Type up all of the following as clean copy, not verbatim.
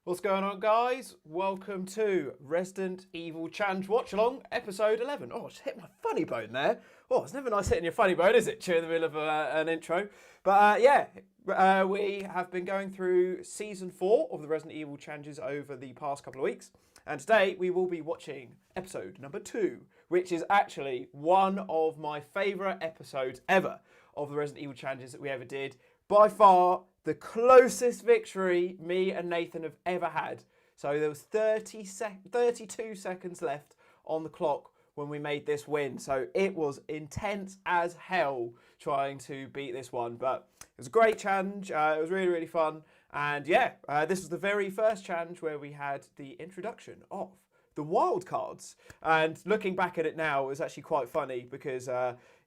What's going on, guys? Welcome to Resident Evil Challenge Watchalong, episode 11. Oh, I just hit my funny bone there. Oh, it's never nice hitting your funny bone, is it, during the middle of an intro? But we have been going through season 4 of the Resident Evil challenges over the past couple of weeks. And today we will be watching episode number 2, which is actually one of my favourite episodes ever of the Resident Evil challenges that we ever did. By far, the closest victory me and Nathan have ever had. So there was 32 seconds left on the clock when we made this win. So it was intense as hell trying to beat this one. But it was a great challenge. It was really, really fun. And yeah, this was the very first challenge where we had the introduction of the wild cards. And looking back at it now, it was actually quite funny because,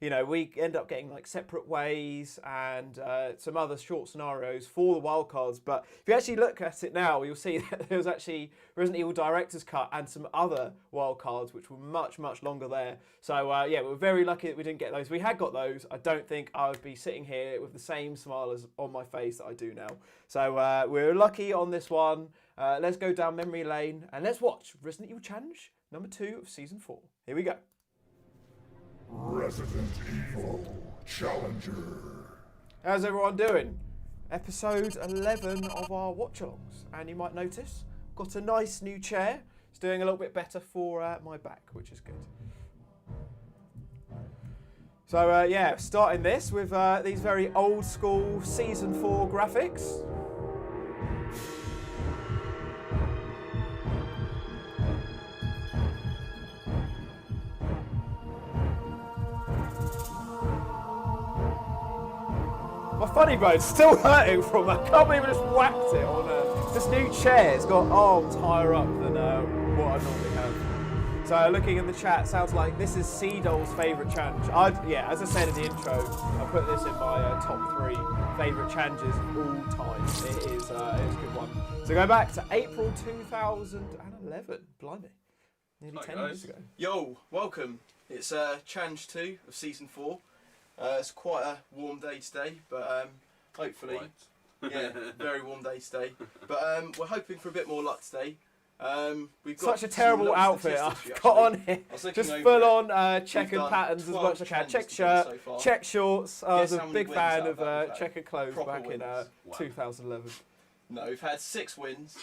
we end up getting like separate ways and some other short scenarios for the wild cards. But if you actually look at it now, you'll see that there was actually Resident Evil Director's Cut and some other wild cards, which were much, much longer there. So we were very lucky that we didn't get those. If we had got those, I don't think I would be sitting here with the same smile on my face that I do now. So we're lucky on this one. Let's go down memory lane and let's watch Resident Evil Challenge number 2 of season 4. Here we go. Resident Evil Challenger. How's everyone doing? Episode 11 of our watch-alongs. And you might notice, got a nice new chair. It's doing a little bit better for my back, which is good. So starting this with these very old school season 4 graphics. My funny bone's still hurting from I can't believe I just whacked it on this new chair. It's got arms higher up than what I normally have. So looking in the chat, sounds like this is Seedol's favourite challenge. As I said in the intro, I put this in my top 3 favourite challenges of all time. It is a good one. So go back to April 2011. Blimey, nearly 10 years ago. Yo, welcome. It's challenge 2 of season 4. It's quite a warm day today, but hopefully, very warm day today. But we're hoping for a bit more luck today. We've got such a terrible outfit I've got on here. Just full on checkered patterns as much as I can. Check shirt, check shorts. I was a big fan of checkered clothes back in 2011. No, we've had 6 wins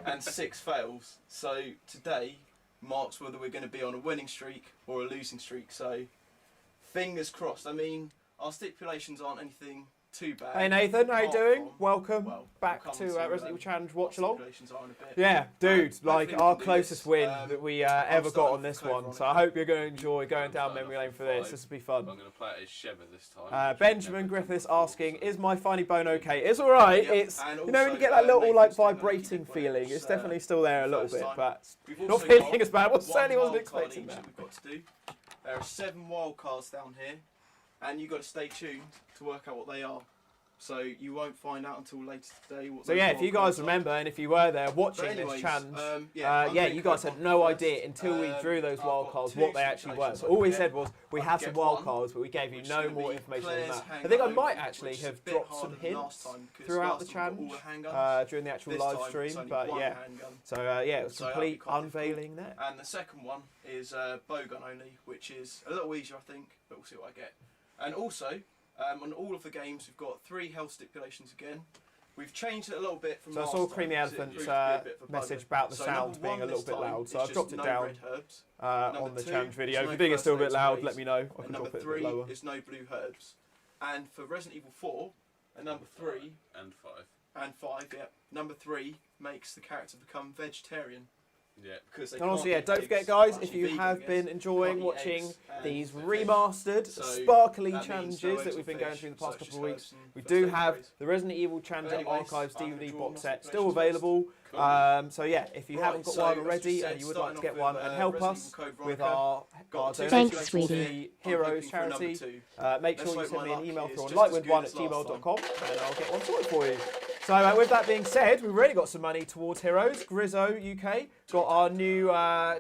and 6 fails. So today marks whether we're going to be on a winning streak or a losing streak. So fingers crossed. I mean, our stipulations aren't anything too bad. Hey Nathan, how you doing? Welcome back to Resident Evil Challenge Watchalong. Yeah, dude, like our closest win that we ever got on this one. So I hope you're going to enjoy going down memory lane for this. This will be fun. I'm going to play it as Sheva this time. Benjamin Griffiths asking, is my funny bone okay? It's all right. Yep. It's when you get that little like vibrating feeling, it's definitely still there a little bit, but not feeling as bad. Certainly wasn't expecting that. We've got to do. There are 7 wild cards down here, and you've got to stay tuned to work out what they are. So you won't find out until later today. So yeah, if you guys remember, and if you were there watching this challenge, you guys had no idea until we drew those wild cards what they actually were. So all we said was we have some wild cards, but we gave you no more information than that. I think I might actually have dropped some hints throughout the challenge during the actual live stream, but yeah. So it was complete unveiling there. And the second one is bowgun only, which is a little easier, I think, but we'll see what I get. And also, on all of the games, we've got 3 health stipulations again. We've changed it a little bit from last time. So I saw Creamy Elephant's message about the sound being a little bit loud, so I've dropped it down on the challenge video. If you think it's still a bit loud, let me know. I can drop it a bit lower. Number 3 is no blue herbs. And for Resident Evil 4, number 3... And 5. And 5, yeah. Number 3 makes the character become vegetarian. Yeah. And also, don't forget, guys, if you have been enjoying watching these remastered, sparkly challenges that we've been going through the past couple of weeks, we do have the Resident Evil Challenger Archives DVD box set still available. If you haven't got one already and you would like to get one and help us with our donations for the Heroes charity, make sure you send me an email through on lightwind1@gmail.com and I'll get one sorted for you. So with that being said, we've already got some money towards Heroes. Grizzo UK got our new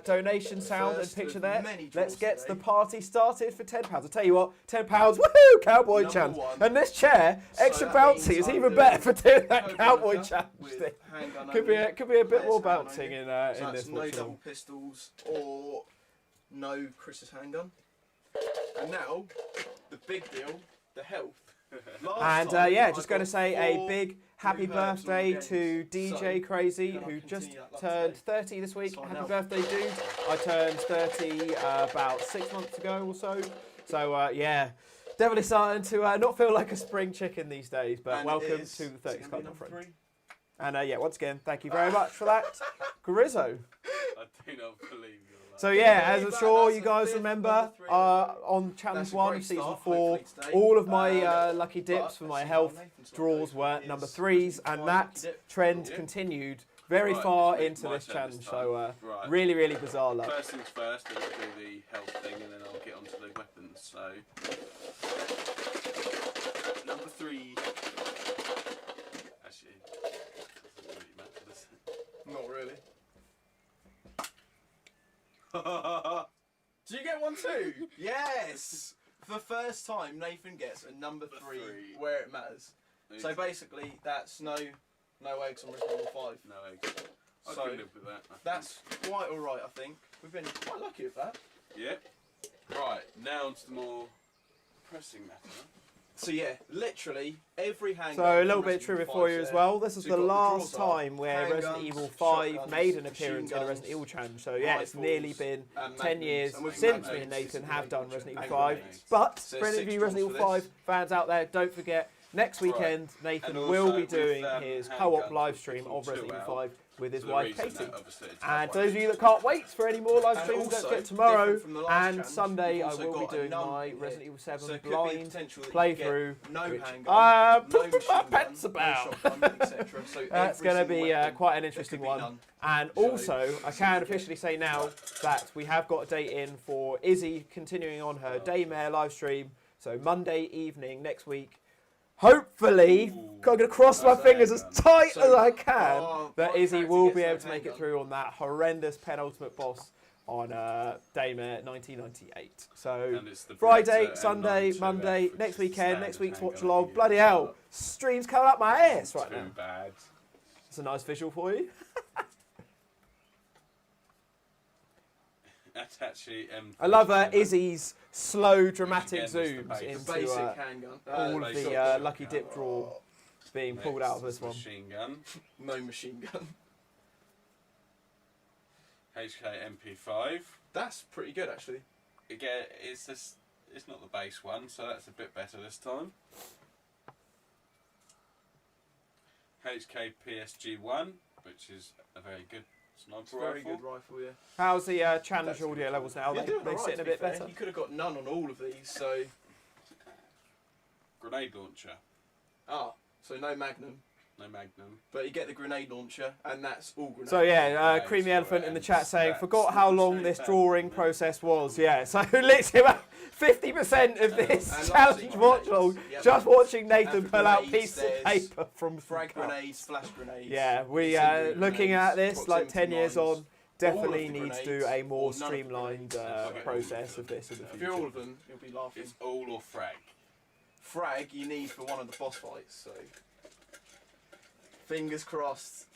donation sound First and picture of there. many draws Let's get the today. party started for £10. I'll tell you what, £10, woohoo, cowboy Number challenge. one. And this chair, So extra that bouncy, means is I'm even doing better for doing that Coconut cowboy Cup challenge with thing. handgun Could be only. a bit Player's more handgun bouncing only. in So this that's no watch along. double pistols or no Chris's handgun. And now, the big deal, the health. And yeah, just going to say a big happy blue herbs birthday on to the DJ game. Crazy, Can I who continue just that luck turned today? 30 this week. Sign Happy out. birthday, dude. I turned 30 about 6 months ago or so. So yeah, definitely starting to not feel like a spring chicken these days, but And welcome it is- to the is it 30s gonna Club, be my number friend. 3? And yeah, once again, thank you very much for that, Grizzo. I do not believe you're So lying. yeah, as I'm That's sure the you guys fifth, remember, number 3. on challenge That's a 1 great of season start, 4, hopefully today. all of my lucky but dips for let's my see how health Nathan's not draws going. were He number is 3s, pushing and five that lucky dip. trend Yeah. continued very Right, far it's into my this turn challenge. this So Right. really, really bizarre luck. First things first, I'm going to do the health thing and then I'll get onto the weapons. So, number 3. Actually, doesn't really matter, does it? Not really. Do you get one too? Yes! For the first time, Nathan gets a number 3 where it matters. So basically, that's no eggs on Resident Evil 5. No eggs. I So, can live with that. I That's quite alright, I think. We've been quite lucky with that. think. Yep. Right, now onto the more pressing matter. So yeah, literally every handgun. So a little from bit Resident trivia Evil for 5's you as there. well. This is So the you've got last the draws are time where Resident handguns, Evil 5 shotguns, made an machine appearance in a Resident guns, Evil challenge. So yeah, it's rifles, nearly been and 10 magnums, years and with since me magnums, and Nathan it's have done magnums Resident and Evil 5. grenades. But So for any of 6 you draws Resident for Evil 5 this. fans out there, don't forget, next weekend Nathan And will also be with, doing his handguns, co-op we live can stream chill of Resident Evil out. 5 with his For the wife reason Katie. that obviously it's And top for those of one. you that can't wait for any more live And streams, don't also, forget tomorrow different from the last and challenge, Sunday we've I also will be got a doing number my here. Resident Evil 7 So it could be blind potential that you playthrough. get no which, handgun, no machine gun, pets no about. shotgun, etc. So That's every going to single be weapon, quite an there interesting could be one. none. And So, also, I can officially say now that we have got a date in for Izzy continuing on her Daymare live stream. So Monday evening next week. Hopefully, Ooh, I'm going to cross my that's fingers as handgun. tight So, as I can oh, that my Izzy character will gets be no able to make it handgun. through on that horrendous penultimate boss on Daymare 1998. So And it's the Friday, Beretta Sunday, M92F, Monday, which next is the weekend, next standard week's handgun watch that along. you Bloody use, hell, but streams coming up my ass right too now. bad. It's a nice visual for you. That's actually I love M47. Izzy's slow, dramatic Which again is the zooms base. into Basic handgun. all of basic the shotgun. lucky dip draw being pulled out of Next this one. Machine gun. No machine gun. HK MP5. That's pretty good actually. Again, it's not the base one, so that's a bit better this time. HK PSG1, which is a very good It's sniper a very rifle. good rifle, yeah. How's the challenge That's audio good. levels now? You're They doing alright, sitting to a be bit fair. better. You could have got none on all of these, so Grenade launcher. so no Magnum, No Magnum. but you get the grenade launcher, and that's all grenades. So yeah, Nice, Creamy right, Elephant in the and chat saying, that's forgot how long straight this back, drawing isn't it? process was. Yeah, so literally about 50% of this And challenge lots of watch grenades. along, Yep. just watching Nathan And for pull out grenades, pieces of there's paper from frag cup. grenades, flash grenades. Yeah, we incendiary looking at grenades, this like 10 years proximity mines. on, definitely All of the need to do grenades, a more or none of the streamlined grenades. process of this in the If you're all future. of them, you'll be laughing. It's all or frag. Frag you need for one of the boss fights, so fingers crossed.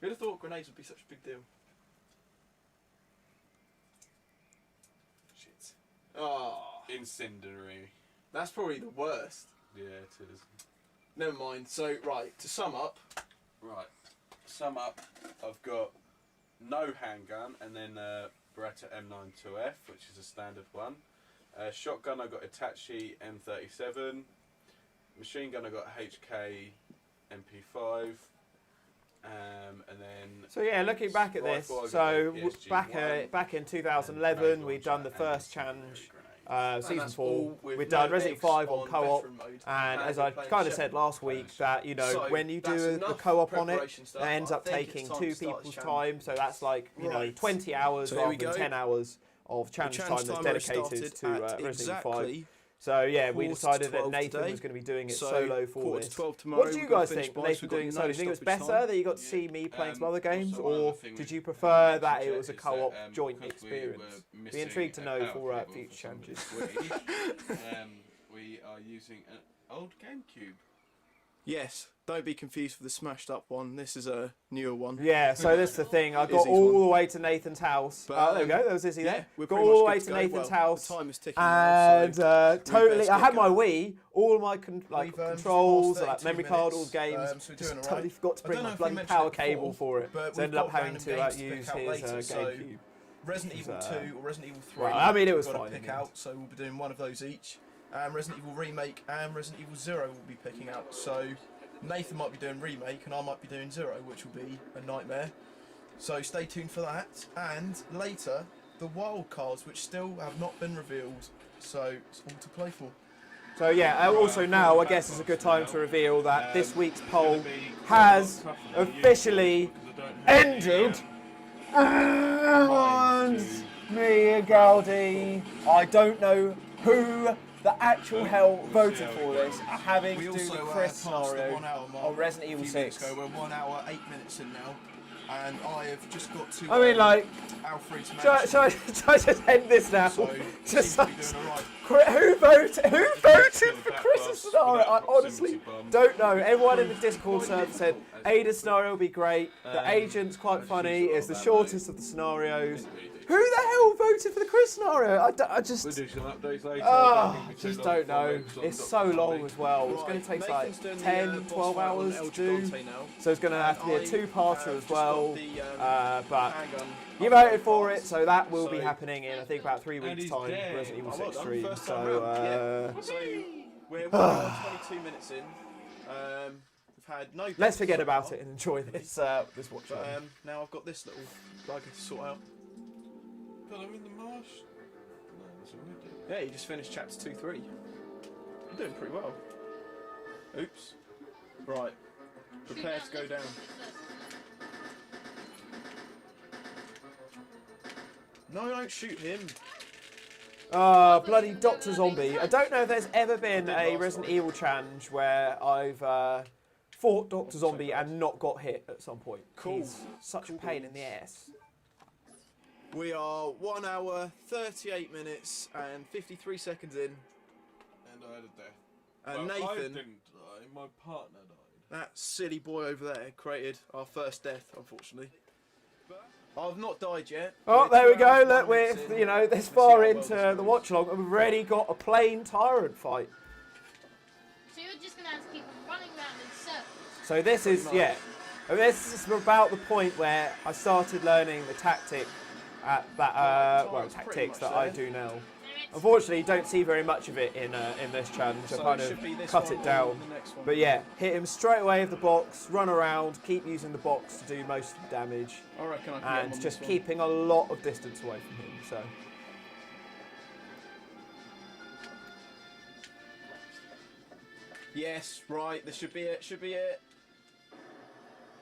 Who'd have thought grenades would be such a big deal? Shit. Oh, Incendiary. that's probably the worst. Yeah, it is. Never mind. So right, to sum up, Right. Sum up. I've got no handgun and then Beretta M92F, which is a standard one. Shotgun I got Itachi M37. Machine gun I got HK MP5. And then So yeah, looking back at this, Rifle, so PSG1, back in 2011, we'd done the first challenge, season that's 4. all with We'd done no Resident eggs Evil 5 on on co-op, veteran mode, and as we're I playing kind of Shepherd. said last week, that you know So, when you that's do the enough co-op on it, preparation stuff. it ends I up think taking it's time 2 to start people's this time, so that's like you know Right. 20 hours So here rather we than go. 10 hours of challenge time that's dedicated to Resident Evil 5. So yeah, we Quarter to decided that 12 Nathan today. was going to be doing it So, solo for quarter to this. 12 tomorrow, What do you we've got to guys finish think? by, Nathan so we've doing it got solo? no Do you think it was stoppage better time. that you got to see me playing some other games, also one other or thing did we you should prefer that mention it was a is that, co-op joint because we were experience? Be missing intrigued to a know power for cable future some of the challenges. Switch, we are using an old GameCube. Yes, don't be confused with the smashed up one. This is a newer one. Yeah, so this is the thing. I got Izzy's all one. the way to Nathan's house. But, Oh, there we go. There was Izzy yeah, there. we're Got pretty all the much way good to go. Nathan's Well, house. the time is ticking now, And so we totally, best I get had my going. Wii, all my We've, controls, just like passed memory 32 card, all minutes, the games. so we're Just doing totally alright. forgot to I bring don't know my if we bloody mentioned power it before, cable for it. but So I we've ended up got having random to games to use pick out his later, so GameCube. Resident Evil 2 or Resident Evil 3. Well, I mean, it was we've got fine to in pick the end. out, so we'll be doing one of those each. Resident Evil Remake and Resident Evil 0 will be picking out. So Nathan might be doing Remake and I might be doing 0, which will be a nightmare. So stay tuned for that. And later, the wild cards, which still have not been revealed. So it's all to play for. So yeah, also now I guess is a good time to reveal that this week's poll has officially ended. And me and Galdi, I don't know who the actual hell voted for this, having We to do also the Chris passed the scenario 1 hour mark on Resident a Evil few minutes 6. ago. We're 1 hour 8 minutes in now, and I have just got to. I mean, like, Alfred's shall I just end this now? So Just seems to be doing alright. Who voted for Chris's scenario? I honestly don't know. Everyone in the Discord server said Ada's scenario will be great. The agent's quite funny. It's the shortest of the scenarios. Who the hell voted for the Chris scenario? I just. We'll do some updates later. Just don't know. It's so long as well. It's going to take like 10, 12 hours to do. So it's going to have to be a two-parter as well. But you voted for it, so that will be happening in I think about 3 weeks' time. Resident Evil 6 stream. So we're 1 hour 22 minutes in. We've had no. let's forget about it and enjoy this this watch. But now I've got this little bugger to sort out. But I'm in the marsh. No, that's alright. Yeah, you just finished chapter 2-3. You're doing pretty well. Oops. Right. Prepare to go down. No, don't shoot him. Bloody Dr. Zombie. I don't know if there's ever been a Resident Evil challenge where I've fought Dr. Zombie and not got hit at some point. Cool. He's such a pain in the ass. We are 1 hour, 38 minutes and 53 seconds in. And I had a death. And well, I Nathan, didn't die. My partner died. that silly boy over there, created our first death, unfortunately. I've not died yet. Oh, We're there we 2 go. hours, 1 Look, minute we're in. this Let's see far how well into this the goes. watch along, and we've already got a plain tyrant fight. So you're just gonna have to keep running around in circles. So this is much. yeah. I mean, this is about the point where I started learning the tactic at that well it's pretty tactics much that I there. do now. There it's- Unfortunately, you don't see very much of it in this challenge. I So kind it should be of this cut one it or down. the next one. But yeah, hit him straight away with the box, run around, keep using the box to do most of the damage, I reckon I can get him and on just this one. keeping a lot of distance away from him. So Yes, right, this should be it, should be it.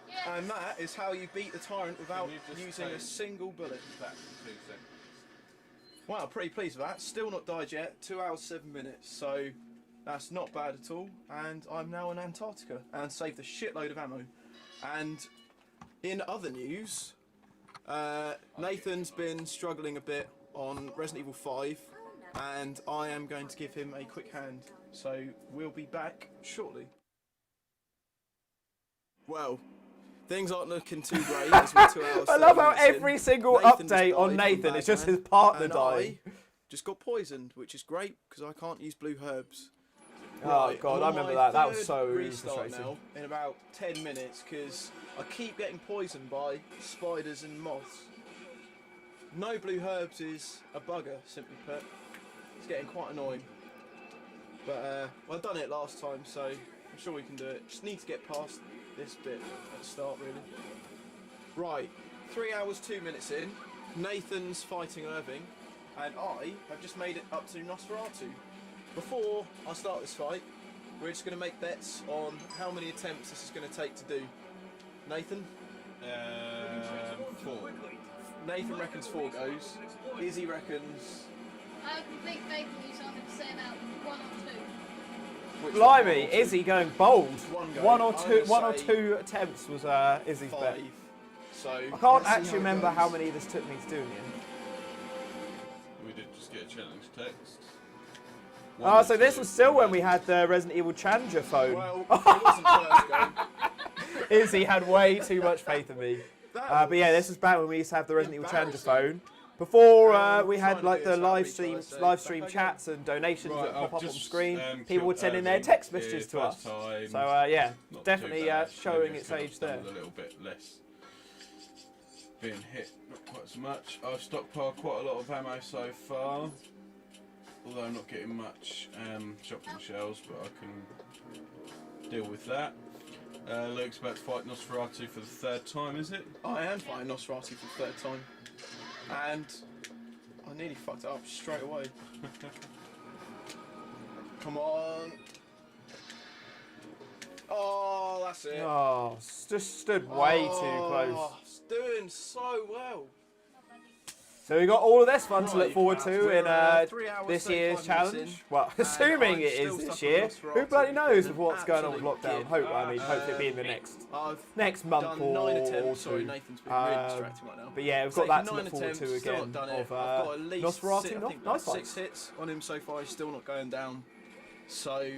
Yes. And that is how you beat the tyrant without Can you just using a take single bullet. That for 2 seconds. Wow, pretty pleased with that. Still not died yet. 2 hours 7 minutes, so that's not bad at all. And I'm now in Antarctica and saved a shitload of ammo. And in other news, Nathan's been struggling a bit on Resident Evil 5, and I am going to give him a quick hand. So we'll be back shortly. Well, things aren't looking too great as we're 2 hours. I love 30 how minutes in. every single Nathan just update on died from Nathan is just his Bagman, partner and dying. I just got poisoned, which is great because I can't use blue herbs. Oh Right, god, I'm I on remember my that. That was third so restart frustrating. now in about 10 minutes because I keep getting poisoned by spiders and moths. No blue herbs is a bugger, simply put. It's getting quite annoying. But well, I've done it last time, so I'm sure we can do it. Just need to get past this bit at the start, really. Right, 3 hours 2 minutes in. Nathan's fighting Irving, and I have just made it up to Nosferatu. Before I start this fight, we're just going to make bets on how many attempts this is going to take to do. Nathan? 4. Nathan reckons 4 goes. Izzy reckons I have complete faith in you, so I'm going to say about 1 or 2. Blimey, Izzy going bold. One go. One or I'm two, gonna one or say two attempts was Izzy's bet. 5. So I can't let's see actually it remember goes. how many this took me to do in the end. We did just get a challenge text. Oh, so this was still when we had the Resident Evil Challenger phone. Well, it wasn't first go. Izzy had way too much faith in me. But yeah, this was back when we used to have the Resident Evil Challenger phone. Before we had like the live stream chats and donations that pop up on the screen, people would send in their text messages to us. So yeah, definitely showing its age there. A little bit less being hit, not quite so much. I've stockpiled quite a lot of ammo so far, although I'm not getting much shotgun shells, but I can deal with that. Luke's about to fight Nosferatu for the 3rd time, is it? I am fighting Nosferatu for the 3rd time. And I nearly fucked it up straight away. Come on. Oh, that's it. Oh, just stood way too close. It's doing so well. So we got all of this fun to look forward to We're, in 3 hours, this 35 year's minutes challenge. in, Well, and assuming I'm it still is this stuck on year. Nosferatu. Who bloody knows An with what's going on with absolute lockdown? kid. Hopefully it'll be in the I've next month done or 9 attempts. two. Sorry, Nathan's been really distracting right now. But yeah, we've got that to look forward to again. I've Of got at least Nosferatu, I think nice 6 fights. hits on him so far. He's still not going down. So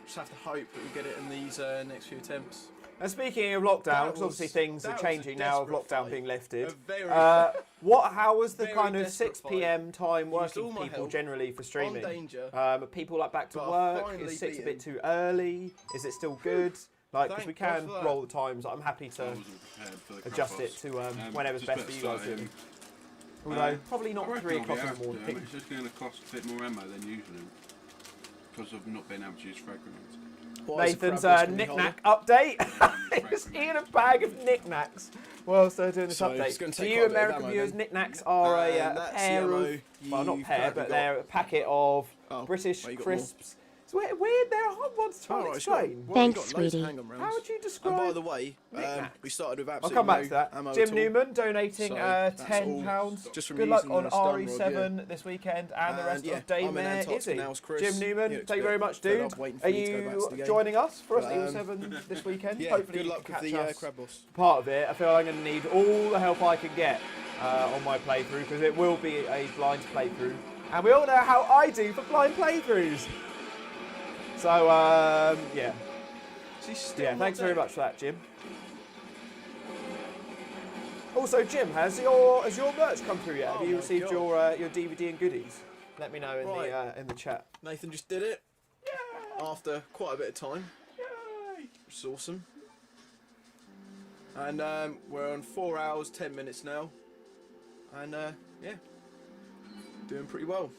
just have to hope that we get it in these next few attempts. And speaking of lockdown, That because obviously was- things that are was a changing now of desperate lockdown fight. being lifted. A very How was the very kind of desperate 6 p.m. time Used working all for my people health generally for on streaming? danger. Are people like back to But I work? finally Is 6 a beat bit him. too early? Is it still good? Like, because Thank we God can for that. roll the times. I'm happy I to wasn't prepared for the adjust it crap-offs. to whenever's Just best better for you guys. start Really. him. Although probably I not reckon 3 I'll be o'clock in able the to, morning. but it's just going to cost a bit more ammo than usually because of not being able to use frag grenades. Nathan's knick-knack update. Is he in a bag of knick-knacks whilst they're doing this So it's update? gonna To take you quite a bit of American ammo viewers, then. knick-knacks are a That's the pair ammo of, well not you've pair, currently but got. they're a packet of Oh, British well, you got crisps. It's weird, they're hard ones to try and explain. Thanks, sweetie. How would you describe? And by the way, knick-knacks? we started with I'll absolutely come back no to that. ammo Jim at all. Newman donating So that's £10 all just from Good luck using on the stun rod, RE7 this weekend and the rest yeah, of Daymare I'm in Antarctica Izzy. now, as Chris. Jim Newman, He looks thank you a very bit much, fed dude. up waiting for Are me to go back to the you game. joining us for But, Resident Evil 7 this weekend? Yeah, Hopefully good you luck can with catch the us crab boss. part of it. I feel I'm going to need all the help I can get on my playthrough because it will be a blind playthrough. And we all know how I do for blind playthroughs. So, yeah. Yeah, thanks very much for that, Jim. Also, Jim, has your merch come through yet? Oh Have you my received God. your DVD and goodies? Let me know in the chat. Nathan just did it. After quite a bit of time. Which is awesome. And we're on 4 hours, 10 minutes now. And yeah, doing pretty well.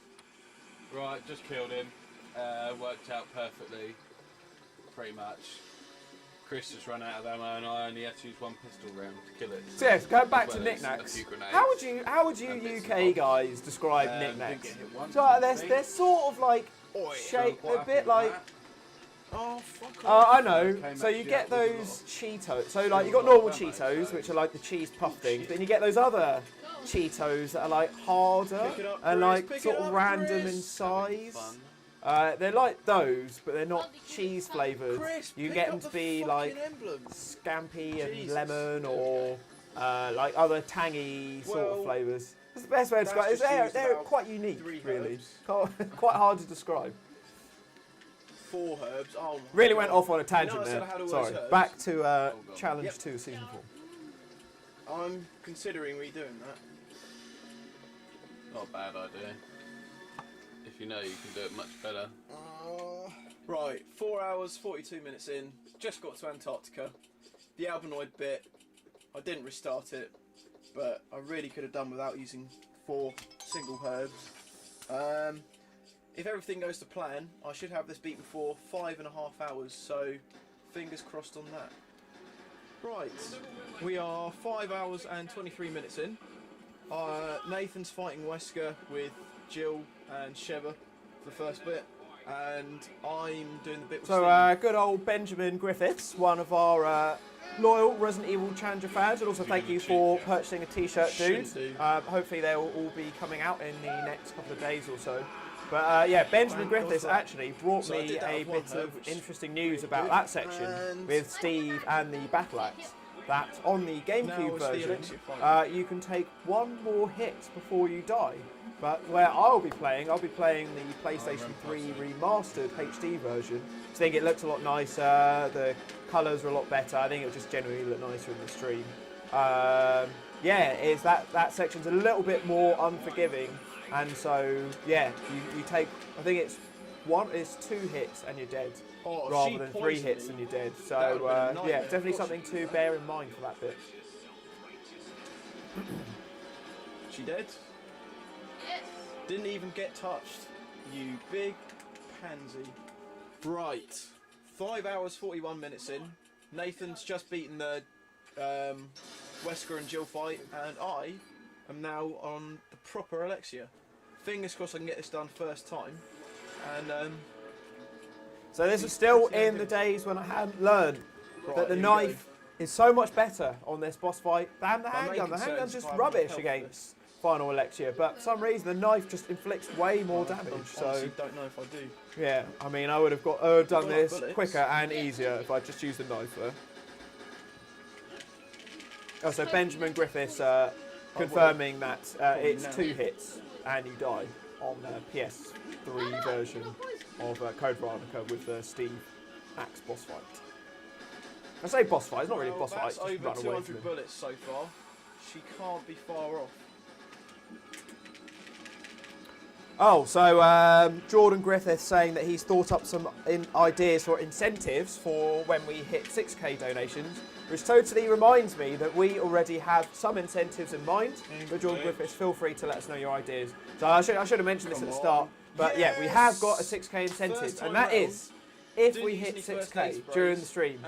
Right, just killed him. Worked out perfectly, pretty much. Chris just ran out of ammo and I only had to use 1 pistol round to kill it. So yes, going back As to well as knickknacks. a few grenades. How would you and bits and UK bobs. guys describe Didn't knickknacks? get hit once, So I they're think. sort of like Oi. shaped Quite a happy bit with like. that. Oh, fuck off. I know. Came So you actually get out with a lot those of Cheetos. So like you still got normal got ammo, Cheetos, so- which are like the cheese puff things, but then you get those other Cheetos that are like harder Pick it up, and Chris, like pick sort it of up, random in Chris. size. Fun. They're like those, but they're not cheese flavoured. Chris, You can pick get up them to the be fucking like emblem. scampi and Jesus. lemon or like other tangy sort of Well, flavours. That's the best way to that's describe it. just They're used about quite unique, 3 really. herbs. Quite hard to describe. 4 herbs. Oh my Really God. went off on a You know tangent I said there. I had all Sorry. those herbs? Back to God. Challenge Yep. 2, Season 4. I'm considering redoing that. Not a bad idea. If you know you can do it much better. Right, 4 hours, 42 minutes in. Just got to Antarctica. The albinoid bit, I didn't restart it, but I really could have done without using 4 single herbs. If everything goes to plan, I should have this beat before 5.5 hours, so fingers crossed on that. Right, we are 5 hours and 23 minutes in. Nathan's fighting Wesker with Jill and Sheva for the first bit. and I'm doing the bit with So good old Benjamin Griffiths, one of our loyal Resident Evil Challenger fans, and also thank you for purchasing a t-shirt, dude. Hopefully they'll all be coming out in the next couple of days or so. But yeah, Benjamin Griffiths actually brought me a bit of interesting news about that section with Steve and the Battle Axe. That on the GameCube version, you can take one more hit before you die. But where I'll be playing the PlayStation 3 remastered HD version. I think it looks a lot nicer, the colours are a lot better, I think it'll just generally look nicer in the stream. Yeah, that section's a little bit more unforgiving, and so yeah, you take, I think it's 2 hits and you're dead, rather than 3 hits and you're dead. So yeah, definitely something to bear in mind for that bit. She dead? Yes. Didn't even get touched, you big pansy. Right, 5 hours 41 minutes in. Nathan's just beaten the Wesker and Jill fight, and I am now on the proper Alexia. Fingers crossed I can get this done first time. And so this is still in the days when I hadn't learned that the knife is so much better on this boss fight than the handgun. The handgun's just rubbish against final Alexia, but for some reason the knife just inflicts way more damage. I honestly don't know if I do. Yeah, I mean, I would have done this quicker and easier if I just used the knife there. Oh, so Benjamin Griffiths confirming that it's 2 hits and you die on the PS3 version of Code Veronica with the Steve Axe boss fight. I say boss fight, it's not really a boss fight, it's just over run away 200 from him. bullets so far. She can't be far off. Oh, so Jordan Griffith saying that he's thought up some ideas for incentives for when we hit 6k donations, which totally reminds me that we already have some incentives in mind. But Jordan Griffiths, feel free to let us know your ideas. So I should have mentioned this at the start, but yeah, we have got a 6k incentive, and that is if we hit 6k during the stream.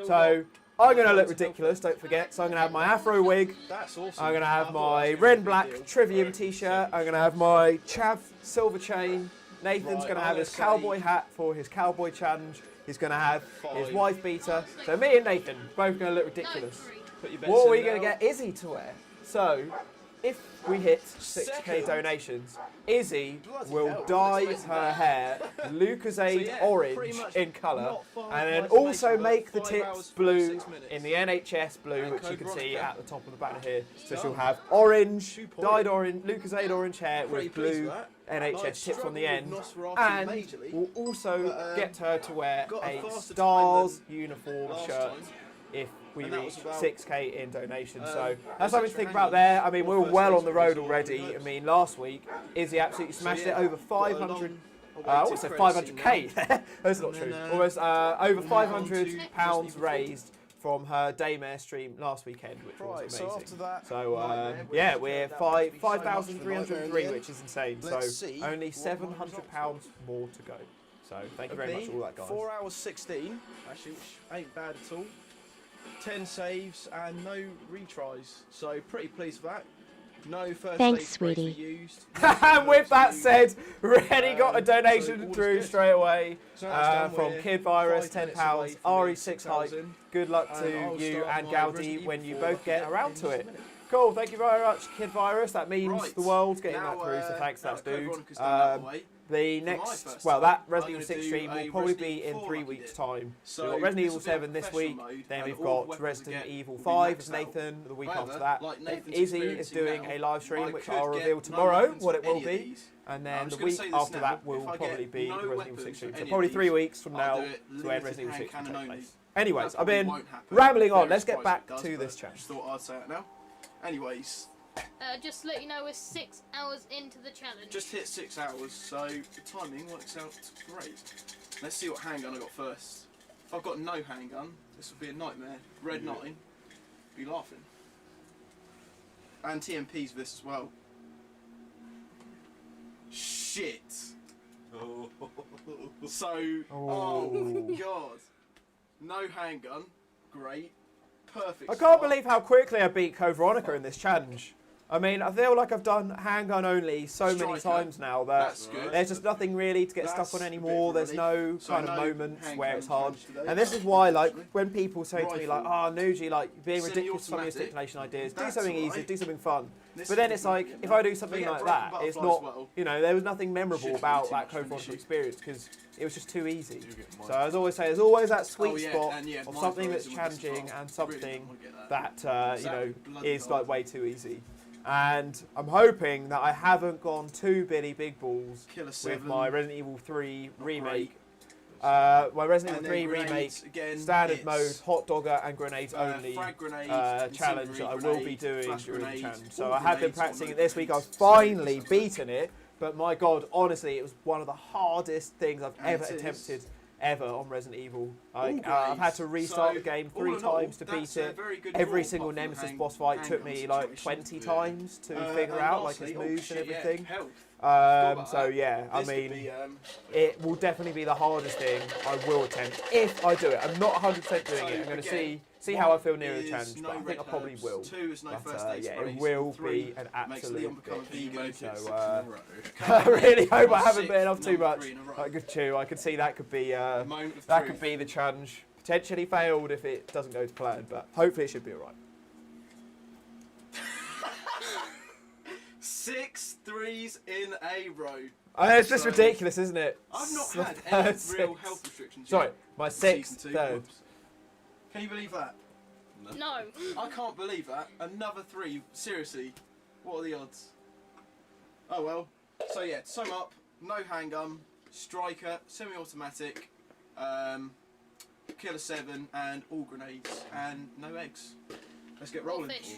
So I'm going to look ridiculous, don't forget. So I'm going to have my afro wig. That's awesome. I'm going to have my red and black Trivium t-shirt. I'm going to have my Chav silver chain. Nathan's going to have his cowboy hat for his cowboy challenge. He's going to have his wife beater. So me and Nathan both going to look ridiculous. What are we going to get Izzy to wear? So if we hit 6k donations, Izzy will dye her hair Lucozade orange in colour, and then also make the tips blue in the NHS blue, which you can see at the top of the banner here. So she'll have orange, dyed orange, Lucozade orange hair with blue NHS tips on the end, and we'll also get her to wear a Stars uniform shirt if we reach 6k in donations. So that's something to think about there. I mean, we're well on the road already. I mean, last week Izzy absolutely smashed it, over 500. I want to say 500k. That's not true. Almost over 500 pounds raised from her daymare stream last weekend, which was amazing. So yeah, we're 5,303, which is insane. So only 700 pounds more to go. So thank you very much for all that, guys. 4 hours 16, actually, which ain't bad at all. 10 saves and no retries, so pretty pleased with that. No first aid sprays were used. And with that said, Reddy got a donation through straight away from Kid Virus, £10, RE6 Hype. Good luck to you and Gaudi when you both get around to it. Cool, thank you very much, Kid Virus. That means the world's getting that through, so thanks, that's dude. The next, well, that Resident Evil 6 stream will probably be in 3 weeks' time. So we've got Resident Evil 7 this week, then we've got Resident Evil 5 with Nathan the week after that. Izzy is doing a live stream, which I'll reveal tomorrow what it will be. And then the week after that will probably be the Resident Evil 6 stream. So probably 3 weeks from now to when Resident Evil 6 will take place. Anyways, I've been rambling on. Let's get back to this chat. Just thought I'd say it now. Anyways. Just to let you know, we're 6 hours into the challenge. Just hit 6 hours, so the timing works out great. Let's see what handgun I got first. If I've got no handgun, this will be a nightmare. Red 9, be laughing. And TMPs with this as well. Shit! So, oh god. No handgun, great. Perfect. I can't believe how quickly I beat Code Veronica in this challenge. I mean, I feel like I've done handgun only so many Striker. times now that That's good. there's just nothing really to get That's stuck on a bit anymore. of a There's no relief. So kind of no moments handgun where it's hard. challenge today. And this is why, like, Actually. when people say to me, like, oh, Nougie, like, being ridiculous with some of your Semi-automatic. stipulation ideas, do That's something easy, alright. do something fun. This But then is it's like, good. if I do something They get like broken that, it's butterflies not, as well. you know, there was nothing memorable Shouldn't about be too that much of an co-frontal issue. experience because it was just too easy. You get mine. So as I always say, there's always that sweet Oh, yeah, spot and yeah, of mine something froze that's in with this as challenging well. and Really something don't wanna get that. that, you know, bloody is hard. like way too easy. And I'm hoping that I haven't gone too big balls Killer with 7. my Resident Evil 3 remake. great. My Resident And Evil 3 then remake, grenades, again, standard it's, mode, hot dogger and grenades only frag grenade, challenge that I will be incendiary doing grenade, during the flash challenge. grenade, So all I have been grenades, practicing all it this week. I've grenades. finally beaten it, but my god, honestly, it was one of the hardest things I've And ever it is. attempted ever on Resident Evil. All Like, I've had to grenades. restart So, the game all 3 in all, times to beat that's a it. very good Every draw, single apart from Nemesis the boss fight took handgun me like situation. 20 Yeah. times to figure And out like lastly, his oh moves shit, and yeah, everything. health. about So that. yeah, I This could mean, be, it will definitely be the hardest thing I will attempt if I do it. I'm not 100% doing So, it. I'm going to again, see how I one feel near the is challenge, no but I think red I probably herbs, will. 2 is no But, first aid yeah, sprays, it will 3 be an makes Leon absolute become a bitch. You vegan. make it So, 6 in a row. I really hope I haven't Sixth, bitten off too number much. 3 in a row. Like good chew. I could see that could be Moment of that truth. could be the challenge. Potentially failed if it doesn't go to plan, but hopefully it should be alright. 6 threes in a row. It's just So- ridiculous, isn't it? I've not It's the had third any real six. health restrictions Sorry, yet. my in sixth, season 2. third. Whoops. Can you believe that? No. I can't believe that. Another 3. Seriously, what are the odds? Oh well. So yeah, to sum up, no handgun, striker, semi-automatic, killer 7, and all grenades, and no eggs. Let's get rolling. Fish.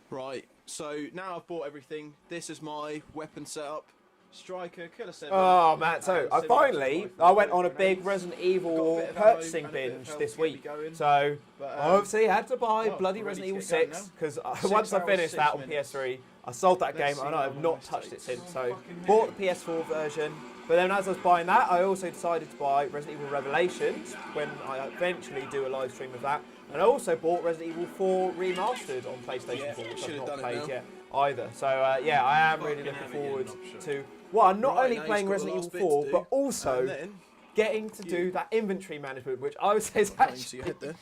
Right. So now I've bought everything. This is my weapon setup. Striker, killer 7. Oh man, so and I finally, semi-automatic I went on a grenades. big Resident Got a Evil bit of ammo purchasing and a bit of binge health this to get me week. going. So But, I obviously had to buy oh, bloody we're ready Resident to Evil get going 6 because 6 once I hours, finished 6 that on minutes. PS3, I sold that Let's game and see I have how not long touched it this since. takes. So Fucking bought the PS4 version, but then as I was buying that, I also decided to buy Resident Evil Revelations when I eventually do a live stream of that. And I also bought Resident Evil 4 Remastered on PlayStation Yeah, 4, which I've should've not done it played now. yet either. So yeah, I am really Fucking looking have it, forward yeah, not to, one, not Right, only now he's playing got the Resident last Evil bit to 4, do, but also and then getting to do that inventory management, which I would say is Thanks to actually your head there.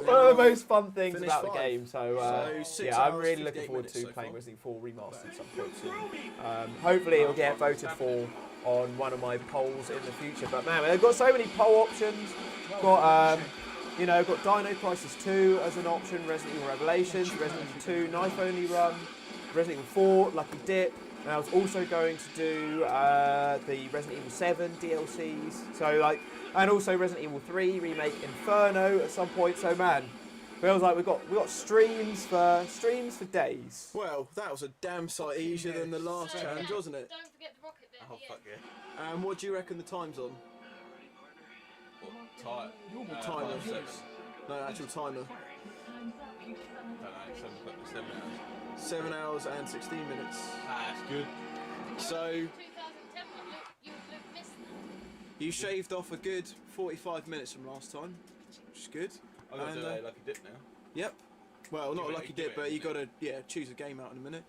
one of the most fun things Finish about the 5. game. So, So 6 yeah, I'm hours, really looking 58 forward minutes to so playing far. Resident Evil 4 Remastered at some point soon. Hopefully it'll get voted for on one of my polls in the future. But man, they've got so many poll options. Got you know, got Dino Crisis 2 as an option, Resident Evil Revelations, Resident Evil 2 Knife Only Run, Resident Evil 4 Lucky Dip. And I was also going to do the Resident Evil 7 DLCs. So like, and also Resident Evil 3 Remake Inferno at some point. So man, feels like we've got streams for days. Well, that was a damn sight easier than the last So, challenge, yeah, wasn't it? Don't forget the rocket bit. Oh at the fuck end. yeah. And what do you reckon the time's on? What tight? Timer. 5 7. No, actual timer. Don't know, 7 hours. 7 hours and 16 minutes. Ah, that's good. So 2010 one, Luke missed that. you shaved off a good 45 minutes from last time, which is good. I'm gonna And, do a lucky dip now. Yep. Well, not a Give it- lucky give dip, it but a you minute. gotta choose a game out in a minute.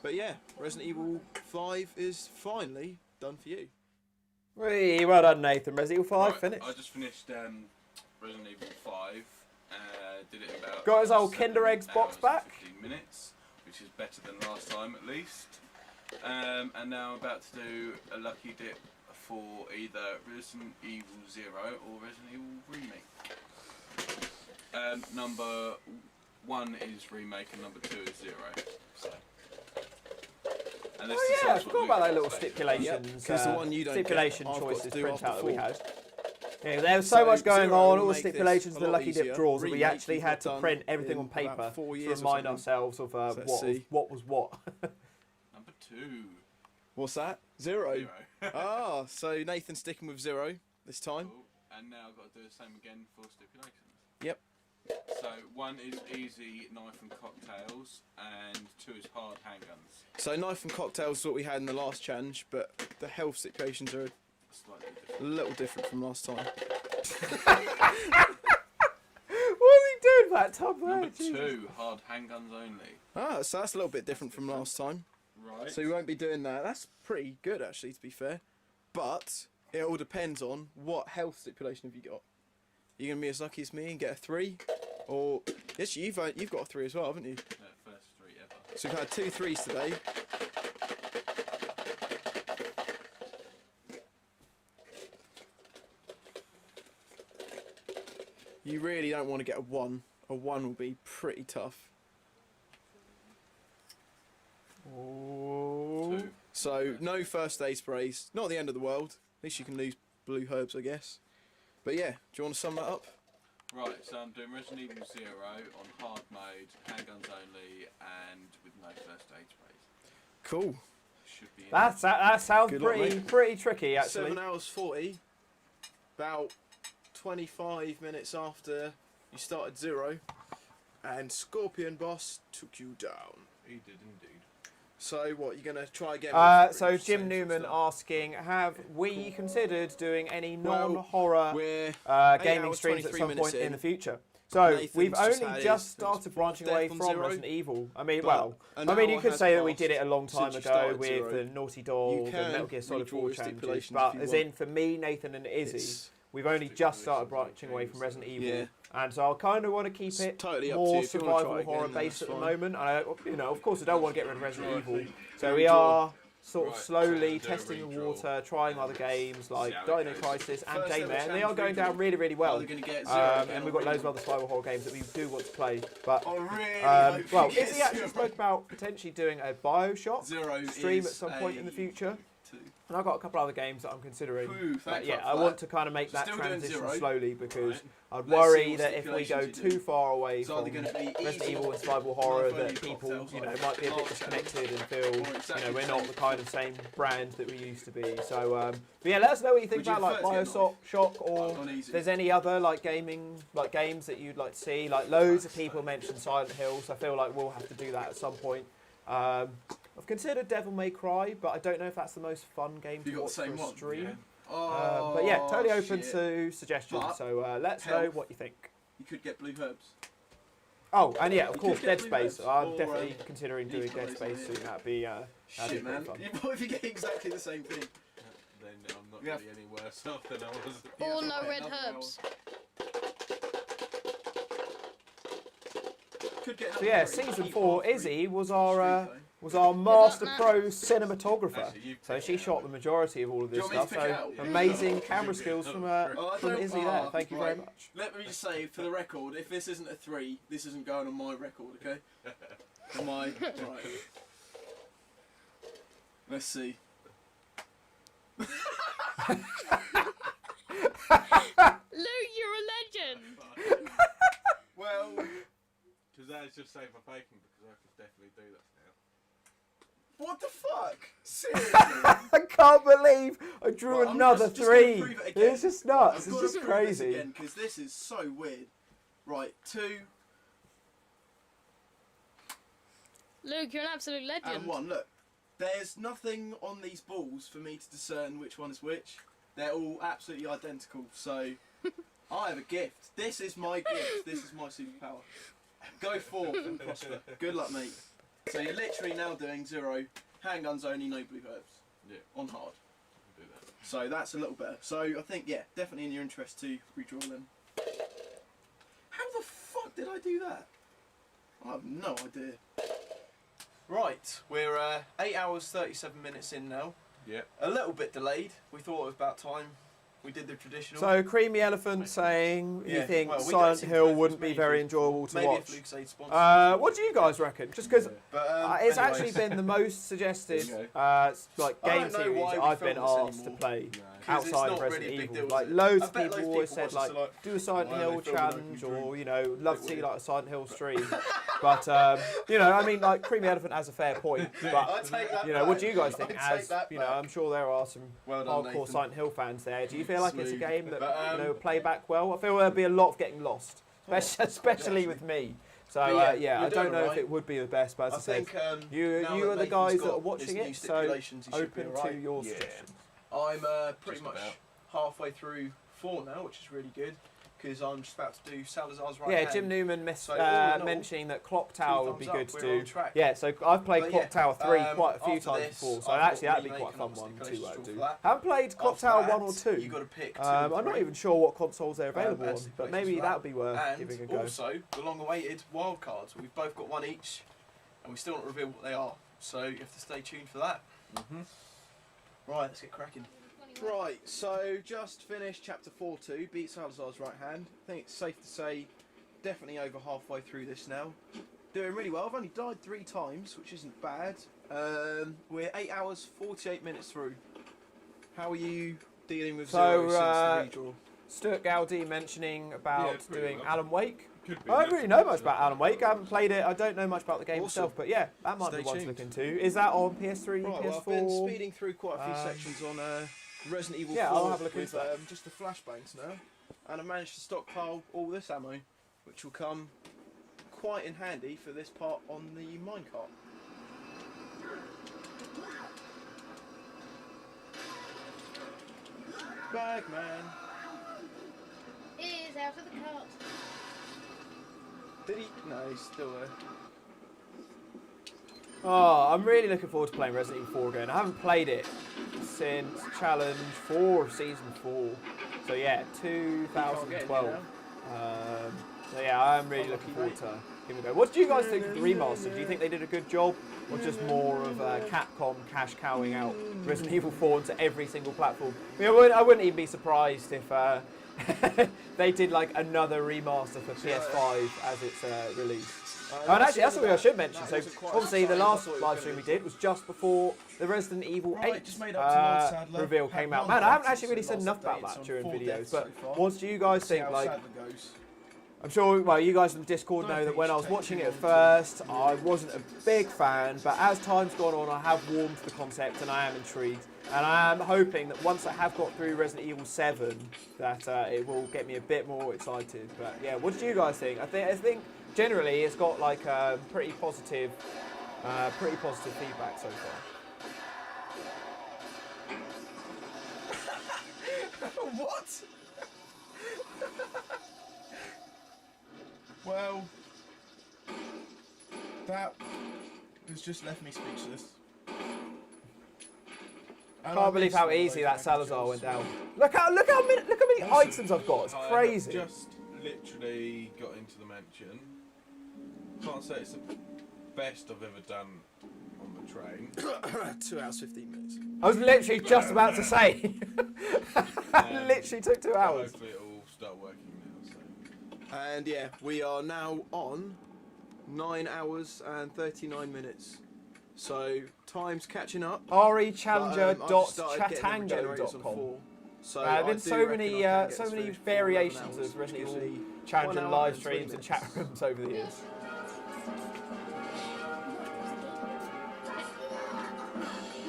But yeah, Resident Evil 5 is finally done for you. Hey, well done, Nathan. Resident Evil 5 Right, finished. I just finished Resident Evil 5. Did it in about Got his old 7 Kinder Eggs box hours back. and 15 minutes, which is better than last time at least. And now I'm about to do a lucky dip for either Resident Evil 0 or Resident Evil Remake. Number 1 is Remake and number 2 is 0. So. And this Oh yeah, I decides what forgot about Luke that little wants to do. stipulations. 'cause the one you don't get, stipulation I've got choices to do printout after that we 4. had. Yeah, there was so So much going Zero on, will all the make this stipulations, a the lot lucky dip easier. draws, and we Remake actually you've had to done print everything in on paper about 4 to years or remind something. ourselves of So let's see. what was what. Number 2. What's that? 0. 0. Ah, so Nathan's sticking with 0 this time. Cool. And now I've got to do the same again for stipulations. Yep. So 1 is easy knife and cocktails, and 2 is hard handguns. So knife and cocktails is what we had in the last challenge, but the health stipulations are Slightly a different. little different from last time. What's he doing? that tub there. Number Jesus. 2, hard handguns only. Ah, so that's a little bit different from last time. Right. So we won't be doing that. That's pretty good, actually, to be fair. But it all depends on what health stipulation have you got. Are you going to be as lucky as me and get a 3? Or, yes, you've got a 3 as well, haven't you? First 3 ever. So we've had 2 3s today. You really don't want to get a 1. A 1 will be pretty tough. Oh. 2. So no first aid sprays. Not the end of the world. At least you can lose blue herbs, I guess. But yeah, do you want to sum that up? Right, so I'm doing Resident Evil 0 on hard mode, handguns only, and with no first aid sprays. Cool. Should be. That sounds Good luck, pretty mate. pretty tricky actually. 7 hours 40. About 25 minutes after you started 0. And Scorpion Boss took you down. He did indeed. So what, you're going to try again? So Jim Newman asking, have we considered doing any non-horror We're 8 gaming hours, streams at 23 some minutes point in in. the future? So Nathan's we've just only had just his started branching death away on from 0, Resident Evil. I mean, but well, an I mean, you hour could has say that we passed did it a long time since you ago started with 0. the Naughty Dog, You the can Metal Gear Solid redraw 4 your challenges, stipulations but if you as want. in for me, Nathan and Izzy, It's we've only just started branching away from Resident Evil, Yeah. and so I kind of want to keep It's it totally up to more you. If you wanna survival try again, horror then based that's at the fine. moment. I, of course, I don't want to get rid of Resident Evil, so Redraw. we are sort of Right, slowly so do a testing the redraw. water, trying other games like how it Dino goes. Crisis and First ever Daymare, and they challenge are going down redraw. really, really well. Are they gonna get 0 And again we've or got loads of redraw? other survival horror games that we do want to play, but I really well, hope you Izzy get actually 0. spoke about potentially doing a Bioshock 0 stream at is some point in the a future. 2. And I've got a couple other games that I'm considering. Ooh, But thank yeah, fuck I for want that. to kind of make So that still doing transition 0. slowly because Right. I'd Let's see worry what that if we go stipulations you too do. far away It's from either going to be Resident easy, Evil and survival horror knife only that people, cocktails, you know, like might be a bit hard disconnected and feel, or you know, exactly we're the not same. the kind of same brand that we used to be. So, but yeah, let us know what you think Would you about like prefer to get Bioshock Shock, or on easy. if there's any other like gaming like games that you'd like to see. Like loads of people mentioned Silent Hill, so I feel like we'll have to do that at some point. I've considered Devil May Cry, but I don't know if that's the most fun game You to got watch the same for a one? stream. Yeah. Oh, But yeah, totally open shit. to suggestions. But So let us know health. what you think. You could get blue herbs. Oh, and yeah, of You course, could get Dead Blue Space. Herbs I'm or, definitely considering doing Dead Equalizer, Space yeah. soon. That'd be Shit, pretty man. fun. You both be getting exactly the same thing. Then I'm not Yeah. really any worse off than I was. Or Yeah, no okay, red another herbs. Could get So another yeah, three. season Keep 4, all three. Izzy was Street our though. master Matt. pro cinematographer. Actually, you So pick she it shot out. the majority of all of Do you this want me to stuff. pick it So out? Yeah. amazing You camera do it. skills from Oh, I don't- Izzy there. Thank you very right. much. Let me just say, for the record, if this isn't a 3, this isn't going on my record, okay? On my... Right. Let's see. Lou, you're a legend. Well... Because that is just saved my bacon because I could definitely do that now. What the fuck? Seriously? I can't believe I drew Right, I'm another just gonna 3. prove it again. It's just nuts. I've It's got just to prove this crazy. again, because this is so weird. Right, 2 Luke, you're an absolute legend. and 1. Look, there's nothing on these balls for me to discern which one is which. They're all absolutely identical, so I have a gift. This is my gift. This is my superpower. Go forth and prosper. Good luck, mate. So you're literally now doing 0, handguns only, no blue herbs. Yeah. On hard. Do that. So that's a little better. So I think, yeah, definitely in your interest to redraw them. How the fuck did I do that? I have no idea. Right, we're 8 hours 37 minutes in now. Yeah. A little bit delayed. We thought it was about time. We did the traditional. So Creamy Elephant saying you Yeah, think well, we don't Silent seem to Hill have wouldn't as be many very people. enjoyable to Maybe watch. if Luke said sponsors. What do you guys reckon? Just because But, it's anyways. actually been the most suggested There you like I game don't know series why we I've film been this asked anymore. to play 'Cause it's outside not of really Resident a big Evil. deal, Like is it? loads I of bet people loads of always people said watch like this and do a Silent why are Hill they filming open challenge drink? or love to see weird. like a Silent Hill stream. But you know, I mean like Creamy Elephant has a fair point. I But take that you know, what back. do you guys think? I take As that you know, back. I'm sure there are some Well done, hardcore Nathan. Silent Hill fans there. Do you feel like it's a Smooth. game that But, you know play back well? I feel there'll be a lot of getting lost, especially with me. So But yeah, yeah, you're I don't doing know if alright. it would be the best, but as I, I said, think you now are the Nathan's guys that got are watching his new it, so stipulations, he should be open to alright. your Yeah. suggestions. I'm pretty Just much about. halfway through 4 now, which is really good. because I'm just about to do Salazar's right Yeah, hand. Jim Newman So, all in all, mentioning that Clock Tower would be thumbs good up, to we're do. on track. Yeah, so I've played But Clock yeah, Tower 3 quite a few after times this, before, so I've actually got that'd be Remake quite a fun and one obviously to Callisto do. for that. I haven't played Clock After Tower that, 1 or 2. You've got to pick 2 I'm and not 3. even sure what consoles they're available and on, but stipulations maybe for that would be worth and giving a go. also, the long-awaited wildcards. We've both got one each, and we still not reveal what they are. So you have to stay tuned for that. Right, let's get cracking. Right, so just finished chapter 4-2, beat Salazar's right hand. I think it's safe to say, definitely over halfway through this now. Doing really well. I've only died 3 times, which isn't bad. We're 8 hours 48 minutes through. How are you dealing with So, zero since the redraw? Stuart Gowdy mentioning about pretty doing well. Alan Wake. Could be I don't next really know much episode. about Alan Wake. I haven't played it. I don't know much about the game Awesome. itself, but yeah, that might Stay be one to tuned. look into. Is that on PS3, Right, PS4? well, I've been speeding through quite a few Um, sections on Resident Evil yeah, 4 I'll have a look with into that. just the flashbangs now, and I managed to stockpile all this ammo, which will come quite in handy for this part on the minecart. Bagman, Is out of the cart. did he? No, he's still there. Oh, I'm really looking forward to playing Resident Evil 4 again. I haven't played it since Challenge 4 of Season 4. So yeah, Can't get in 2012. here So yeah, I'm really looking forward to giving it a go. What do you guys think of the remaster? Do you think they did a good job? Or just more of Capcom cash cowing out Resident Evil 4 into every single platform? I mean, I wouldn't even be surprised if they did like another remaster for PS5 as it's released. And actually, that's something I should mention. So, obviously, the last live stream we did was just before the Resident Evil Right, 8 just made up to Lord Sadler. reveal Had came out. one Man, I haven't death actually really since said the enough last about update. that It's during on 4 videos. deaths But so far. what do you guys See think? how Like, Sadler goes. I'm sure, well, you guys in the Discord Don't know that think when it I was should take watching too it at long first, I wasn't a big fan, but as time's gone on, I have warmed to the concept and I am intrigued. And I am hoping that once I have got through Resident Evil 7, that it will get me a bit more excited. But yeah, what do you guys think? I think generally it's got like pretty positive feedback so far. What? Well, that has just left me speechless. And I Can't believe missed how one of easy those that Salazar packages. went down. Look how many items I've got. It's I have crazy. just literally got into the mansion. Can't say it's the best I've ever done on the train. 2 hours 15 minutes. I was literally just about to say. Literally took 2 hours. Hopefully it will start working now. So. And yeah, we are now on 9 hours and 39 minutes. So time's catching up. RE Challenger But, I've started getting them regenerators on Chatango.com. 4. So There've I been do so reckon many, I can get so this many finished for variations 11 hours, of Resident which gives Evil me Challenger 1 hour live and 20 streams and chat minutes. rooms over the years.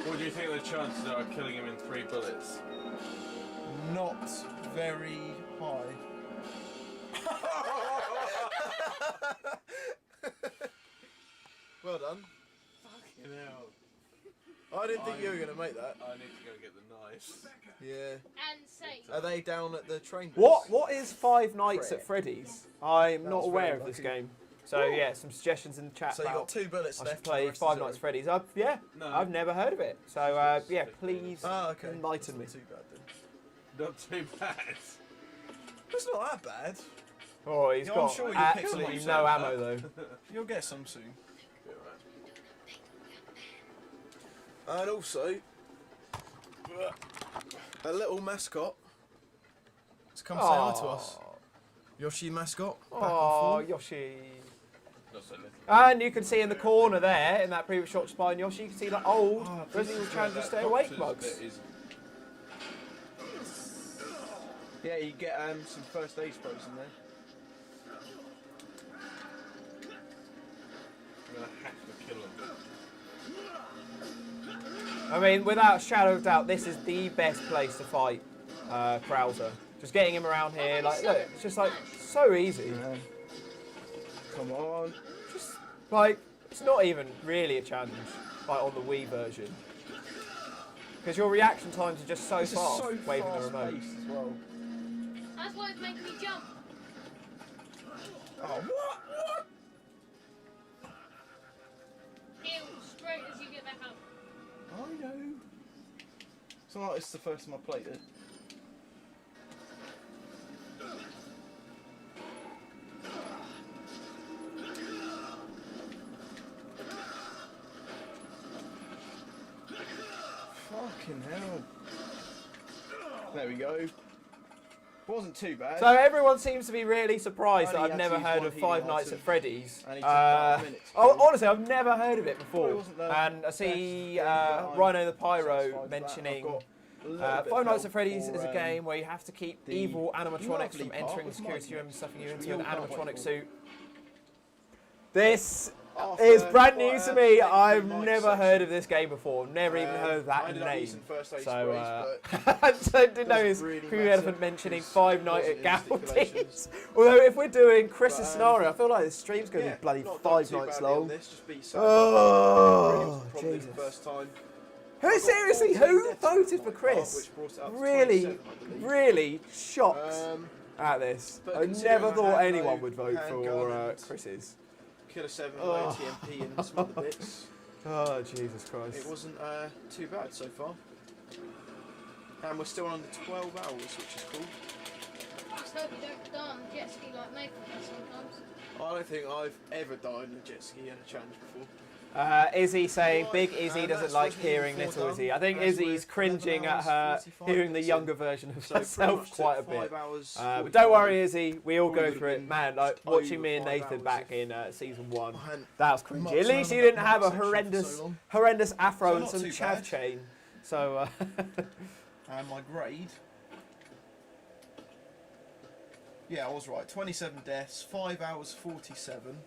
What do you think the chances are of killing him in 3 bullets? Not very high. Well done. Fucking hell. I didn't think you were going to make that. I need to go get the knife. Yeah. And safe. Are they down at the train? What is Five Nights at Freddy's? I'm That not was aware very of this lucky. game. So yeah, some suggestions in the chat So you got about 2 bullets I should left. play Five Nights at Freddy's. Yeah, No. I've never heard of it. So yeah, please Ah, okay. enlighten me. That's not too bad then. Not too bad. It's not that bad. Oh, he's Yeah, I'm got sure you'll pick some absolutely up no soon. ammo though. You'll get some soon. Yeah, right. And also, a little mascot has come say hi to us. Yoshi mascot. Back on Oh, form. Yoshi. Not so little. And you can see in the corner there, in that previous shot behind Yoshi, you can see the old Oh, Resident Evil Challenger That Stay Awake doctor's mugs. bit is- Yeah, you get some first aid sprays in there. I'm gonna have to kill him. I mean, without a shadow of doubt, this is the best place to fight Krauser. Just getting him around here, like, look, it's just like so easy. Come on. Just like, it's not even really a challenge, like on the Wii version. Because your reaction times are just so This is fast so waving the fast remote. paced as well. That's why it's making me jump. Oh, what? Heal straight as you get back up. I know. It's not like it's the first time I played it. Fucking hell. There we go. Wasn't too bad. So everyone seems to be really surprised that Only I've had never to use heard one of healing Five Nights item. at Freddy's. And it took about a minute to kill. Honestly, I've never heard of it before. Probably wasn't the And I see best game, but Rhino the I'm Pyro satisfied with that. mentioning I've got a little bit Five of Nights help at Freddy's for, is a game where you have to keep the evil animatronics lovely from part entering the was security mine, room and stuffing you which into we an all can't wait animatronic for. suit. This After is brand new quite to a me. lengthy I've night never session, heard of this game before. Never even heard of I that ended up name. using first aid So, sprays, but I didn't know doesn't his really Creepy matter Elephant mentioning because Five it Nights wasn't at in the stipulations. Gaudi's. Although if we're doing Chris's But, scenario, I feel like this stream's going to yeah, be bloody not done 5 too nights badly on long. This, just beat yourself Oh, up. Really wasn't a problem Jesus. the first time. Who, I got seriously, 14 who deaths voted on for my Chris? part, which brought it up to Really, 27, I believe. really shocked Um, at this. but I considering never I thought had anyone no would vote for handgun and Chris's. Killer 7, Oh. OTMP and some other bits. Oh, Jesus Christ. It wasn't too bad so far. And we're still under 12 hours, which is cool. Just hope you don't die on the jet ski like Nathan does sometimes. I don't think I've ever died in a jet ski in a challenge before. Izzy saying Right, Big Izzy and doesn't that's like Resident hearing Evil 4 Little done, Izzy. I think as Izzy's with cringing 11 at her hours, 45 hearing the minutes younger in. version of So pretty herself much quite a took 5 bit. hours, But don't worry, 45. Izzy, we all Probably go would've through it. been Man, like over watching me and 5 Nathan hours back if in season 1, I hadn't that was cringy. much At least known you didn't about have a that section for horrendous, so long. horrendous afro So and not some too chav bad. chain. So, And my grade. Yeah, I was right. 27 deaths, 5 hours 47.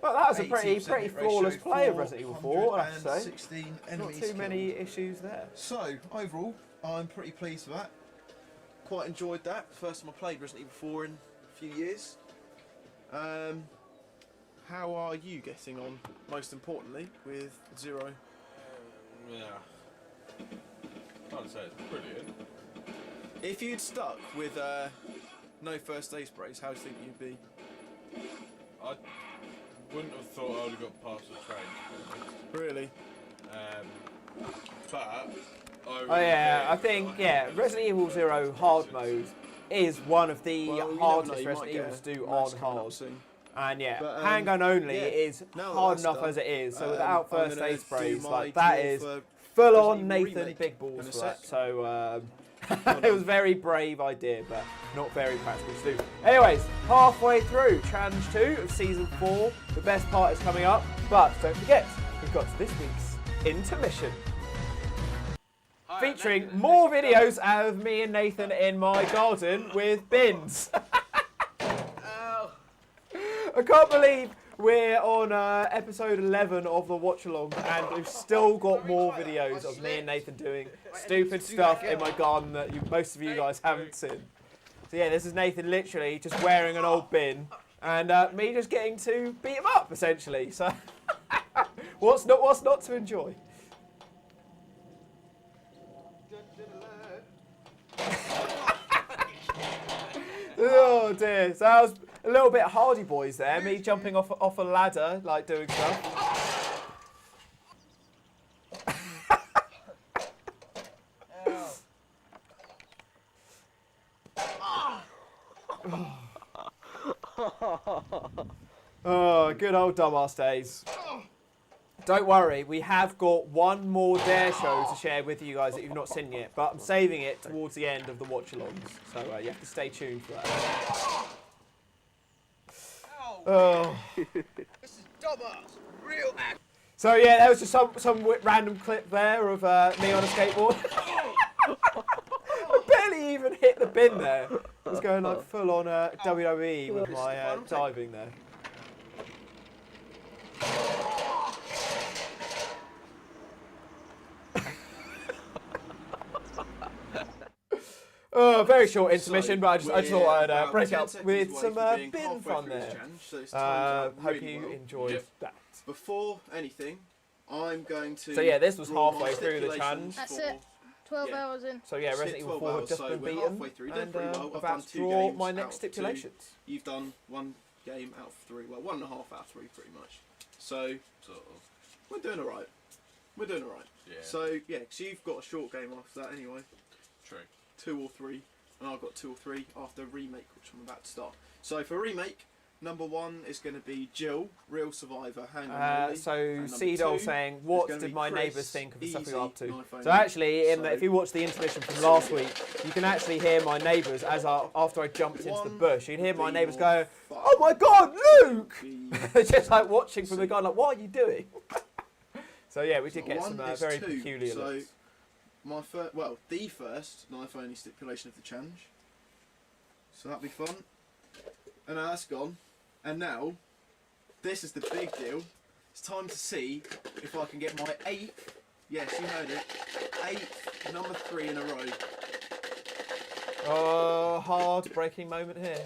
well, that was a pretty 80% hit flawless ratio, play of Resident Evil 4, I have to say. 416 Not enemies too many killed. issues there. So, overall, I'm pretty pleased with that. Quite enjoyed that. First time I played Resident Evil 4 in a few years. How are you getting on, most importantly, with Zero? Yeah. I'd say it's brilliant. If you'd stuck with no first aid sprays, how do you think you'd be? I wouldn't have thought I would have got past the train. Really? But I Oh yeah, I think Resident Evil 0 hard mode is one of the Well, you never know, hardest you Resident might Evils get to do a match on coming up hard. soon. And yeah, But, handgun only yeah, is now that hard that's enough done, as it is. So without I'm first gonna aid sprays, do my like that draw is for full on Resident Evil Nathan Remake big balls in a for that. sec. So it was a very brave idea, but not very practical to do. Anyways, halfway through Challenge 2 of Season 4. The best part is coming up, but don't forget, we've got to this week's Intermission. Featuring more videos of me and Nathan in my garden with bins. I can't believe we're on episode 11 of the Watchalong and we've still got more videos of me and Nathan doing stupid stuff in my garden that most of you guys haven't seen. So yeah, this is Nathan literally just wearing an old bin and me just getting to beat him up essentially. So what's not to enjoy? Oh dear, so that was a little bit Hardy Boys there, me jumping off a ladder, like doing stuff. Oh, good old dumbass days. Don't worry, we have got one more Dare show to share with you guys that you've not seen yet, but I'm saving it towards the end of the watch-alongs, so you have to stay tuned for that. Oh. This is dumbass. Real act. So yeah, there was just some random clip there of me on a skateboard. I barely even hit the bin there. I was going like full on WWE with my diving there. Oh, very short intermission, but I just thought I'd break up with some bin fun there. Hope you enjoyed that. Before anything, I'm going to. So yeah, this was draw halfway my through the stipulations challenge. That's for it. 12 Yeah. hours in. So yeah, Just Resident hit Evil 12 4 have hours, just so been we're beaten, halfway through. Done and pretty well. I've about done to 2 draw games my out next of 2. stipulations. You've done 1 game out of 3. Well, 1.5 out of 3, pretty much. So Sort of. we're doing all right. We're doing all right. Yeah. So yeah, so you've got a short game after that anyway. True. 2 or 3, and I've got 2 or 3 after remake, which I'm about to start. So for remake, number 1 is going to be Jill, Real Survivor, Hang On Lily. So And number Seedol 2 saying, is what gonna did be my Chris, neighbours think of the stuff we Easy, got up to? Knife So Only. actually, if you watch the intermission from last week, you can actually hear my neighbours after I jumped into the One bush. You can hear my would be neighbours more go, fun. "Oh my God, Luke!" Be- Just like watching from the guy, like, "What are you doing?" So yeah, we did So get one some is very 2, peculiar so looks. the first knife only stipulation of the challenge. So that'll be fun. And now that's gone. And now, this is the big deal. It's time to see if I can get my 8th, yes you heard it, 8th number 3 in a row. Oh, heart-breaking moment here.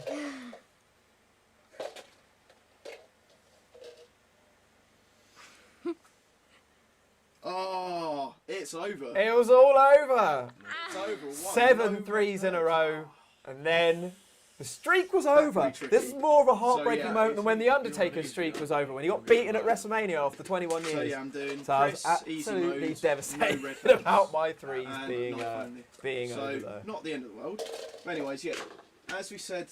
Oh, it's over. It was all over. It's over. 7 No threes in a red row, and then the streak was That's over. pretty tricky. This is more of a heartbreaking So, yeah, moment than when the you're Undertaker's gonna streak be- was over, when he got beaten at WrestleMania after 21 years. So yeah, I'm doing So I was Chris, easy absolutely mode, devastated no red flags, about my threes and being knife only. being So over there. not the end of the world. But anyways, yeah. As we said,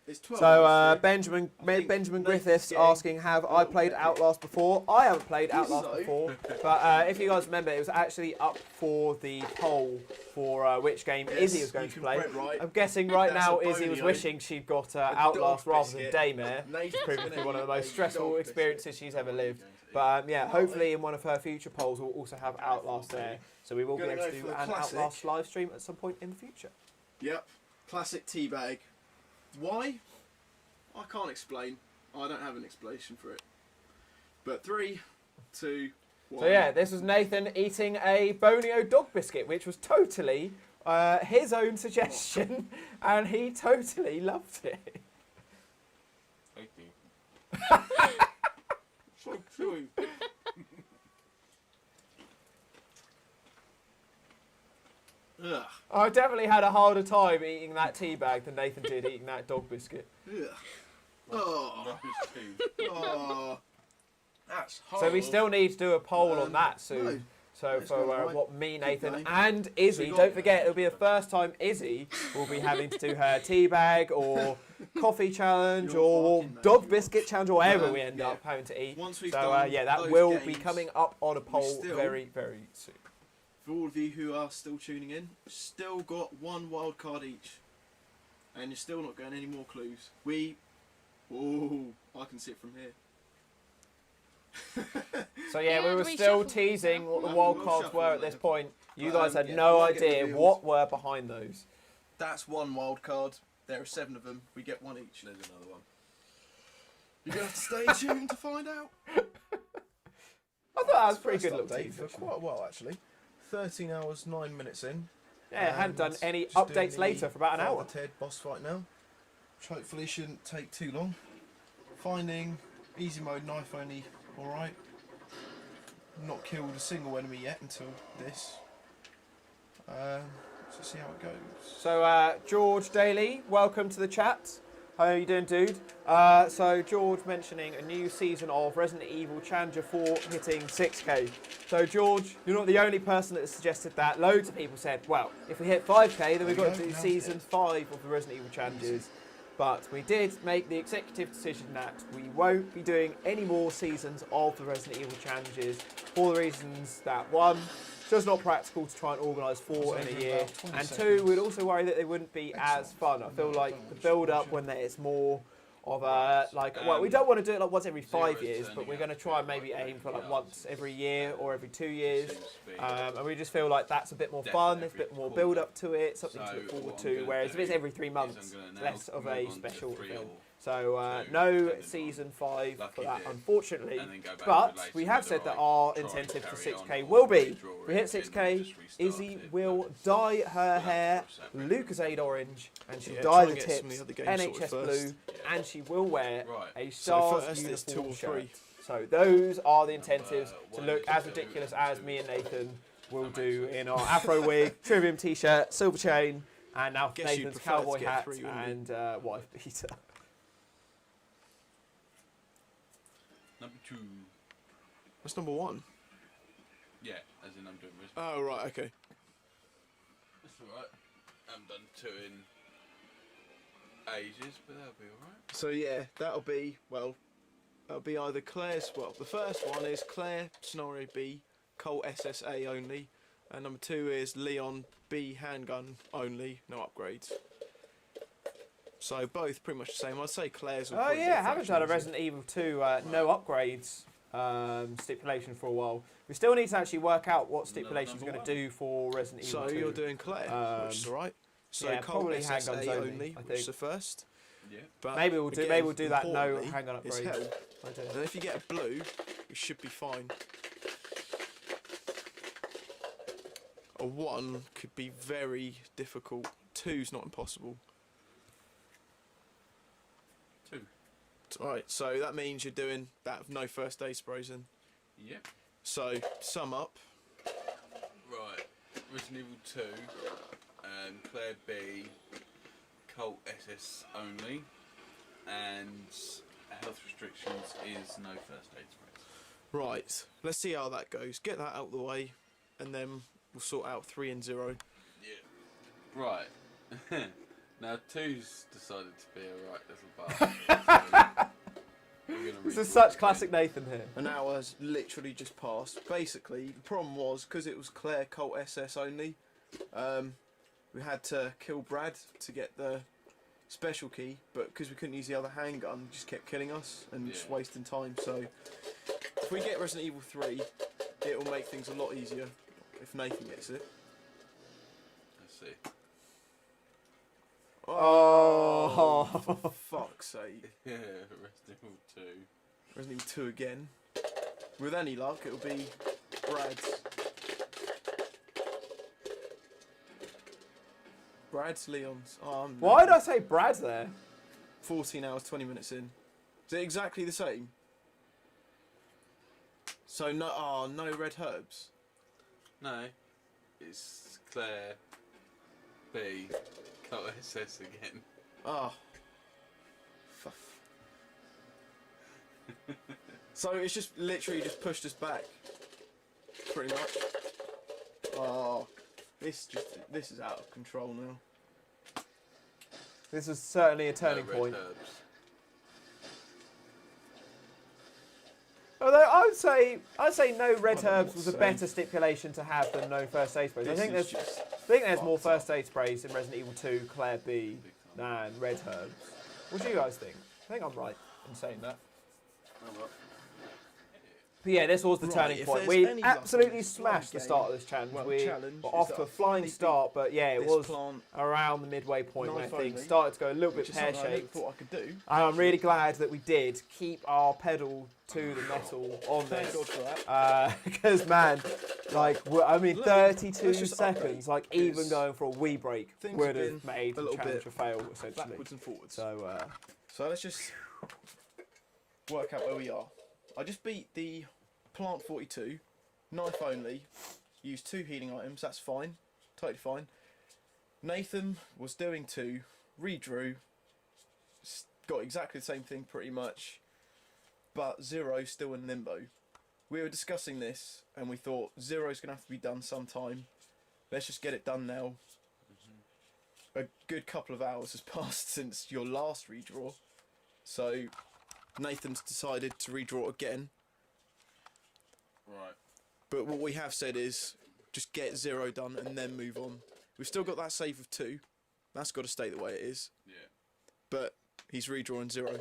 it's 12. So hours, Benjamin I think Griffiths Nathan's getting asking, have I played Outlast before? I haven't played Outlast So- before, but if you guys remember, it was actually up for the poll for which game Yes, Izzy was going you to can play. put it right. I'm guessing right That's now a Izzy was bonio. wishing she'd got A Outlast dog rather than biscuit. Daymare. Nathan's It's proven to gonna be one of the eat most a stressful dog experiences she's ever lived. But yeah, Well, hopefully in one of her future polls we'll also have Outlast there, so we will be Gonna able to go do for the an classic. Outlast live stream at some point in the future. Yep. Classic teabag. Why? I can't explain. I don't have an explanation for it. But 3, 2, 1. So yeah, this was Nathan eating a Bonio dog biscuit, which was totally his own suggestion, and he totally loved it. Thank you. So chewy. Ugh. I definitely had a harder time eating that tea bag than Nathan did eating that dog biscuit. Ugh. Oh. Rubbish too. Oh. That's So horrible. we still need to do a poll on that soon. no. So It's for not right. what me, Nathan, going. and Izzy, So we got- don't forget it'll be the first time Izzy will be having to do her tea bag or coffee challenge You're or barking, dog mate. biscuit challenge or whatever we end yeah. up having to eat. Once we've So done yeah, that those will be games, coming up on a poll still- very, very soon. For all of you who are still tuning in, still got 1 wild card each. And you're still not getting any more clues. Oh, I can see it from here. So yeah, we Yeah, were we still shuffled teasing what the Well, wild we'll cards shuffle were them at this later. point. You But, guys had yeah, no we'll get idea reveals. what were behind those. That's 1 wild card. There are 7 of them. We get 1 each. There's another one. You're going to have to stay tuned to find out. I thought that was a pretty First good little update teaser. for quite a while actually. 13 hours 9 minutes in. Yeah, hadn't done And any just doing updates the later for about an Father hour. Ted boss fight now, which hopefully shouldn't take too long. Finding easy mode knife only, alright. Not killed a single enemy yet until this. Let's see how it goes. So George Daly, welcome to the chat. How are you doing, dude? So George mentioning a new season of Resident Evil Challenger 4 hitting 6k. So George, you're not the only person that has suggested that. Loads of people said, well, if we hit 5k, then we've got to do Now season it's 5 of the Resident Evil Challenges. But we did make the executive decision that we won't be doing any more seasons of the Resident Evil Challenges for the reasons that, one, it's just not practical to try and organise 4 in a year, and 2, we'd also worry that they wouldn't be as fun. I feel like the build-up when it's more of a, well, we don't want to do it like once every 5 years, but we're going to try and maybe aim for like once every year or every 2 years. And we just feel like that's a bit more fun, there's a bit more build-up to it, something to look forward to, whereas if it's every 3 months, it's less of a special event. So no season 5 for that, unfortunately. But we have said that our incentive for 6k will be, if we hit 6k, Izzy will dye her hair Lucasade orange, and she'll dye the tips NHS blue, and she will wear a Stars first it's 2 uniform or 3. shirt. So those are the incentives to look as ridiculous as me and Nathan we'll do in our Afro wig, Trivium t-shirt, silver chain, and now Guess you'd Nathan's prefer to cowboy get hat 3, wouldn't and wife beater. Number 2. That's number 1. Yeah, as in I'm doing this. Oh, right, okay. That's alright. I haven't done 2 in ages, but that'll be alright. So yeah, that'll be either Claire's, the first one is Claire Scenario B, Colt SSA only, and number 2 is Leon B handgun only, no upgrades. So both pretty much the same. I'd say Claire's will Oh probably be yeah, a haven't fraction done a easier. Resident Evil 2 no upgrades stipulation for a while. We still need to actually work out what stipulations we're going to do for Resident Evil 2. So you're doing Claire, which is alright. So yeah, Colt probably SSA handguns only, I which think. is the first. Yeah. But Maybe we'll do that no importantly, handgun it's upgrades. hell. I do. And if you get a blue, you should be fine. A 1 could be very difficult. 2's not impossible. 2. Alright, so that means you're doing that with no first aid sprays in. Yep. So, sum up. Right. Resident Evil 2, Claire B, Colt SS only, and health restrictions is no first aid sprays. Right, let's see how that goes. Get that out of the way, and then we'll sort out 3 and 0. Yeah. Right. Now 2's decided to be a right little bastard. This is such classic Nathan here. An hour has literally just passed. Basically, the problem was, because it was Claire Colt SS only, we had to kill Brad to get the special key, but because we couldn't use the other handgun, it just kept killing us and just wasting time. So, if we get Resident Evil 3, it will make things a lot easier if Nathan gets it. Let's see. Oh, for fuck's sake. Yeah, Resident Evil 2. Resident Evil 2 again. With any luck, it'll be Brad's Leon's. Oh, Why did I say Brad there? 14 hours, 20 minutes in. Is it exactly the same? So no red herbs. No, it's Claire B, Colt SS again. Oh. So it's just literally just pushed us back. Pretty much. Oh. This is out of control now. This was certainly a turning No red point. herbs. Although I'd say no red I don't know herbs what was to a say. better stipulation to have than no first aid sprays. I This think is there's just more fucked first aid sprays in Resident Evil 2 Claire B than red herbs. What do you guys think? I think I'm right in saying that. Oh, well. But yeah, this was the Right, turning if point. there's We any luck absolutely in this smashed the game, start of this challenge. well, We challenge were is off that to a I flying finally start, but yeah, it this was plant, around the midway point when knife things only, started to go a little which bit is something I never pear-shaped. thought I could do. And I'm really glad that we did keep our pedal to the metal on Thank this. God for that. Because man, like I mean, Look, 32 let's just seconds, like upgrade, even 'cause going for a wee break things would have have been made a the little challenge bit a fail, essentially. Backwards and forwards. So So let's just work out where we are. I just beat the Plant 42, knife only, used 2 healing items, that's fine, totally fine. Nathan was doing 2, redrew, got exactly the same thing pretty much, but 0 still in limbo. We were discussing this and we thought 0's going to have to be done sometime, let's just get it done now. A good couple of hours has passed since your last redraw, so Nathan's decided to redraw again. Right. But what we have said is just get 0 done and then move on. We've still got that save of 2. That's got to stay the way it is. Yeah. But he's redrawing 0.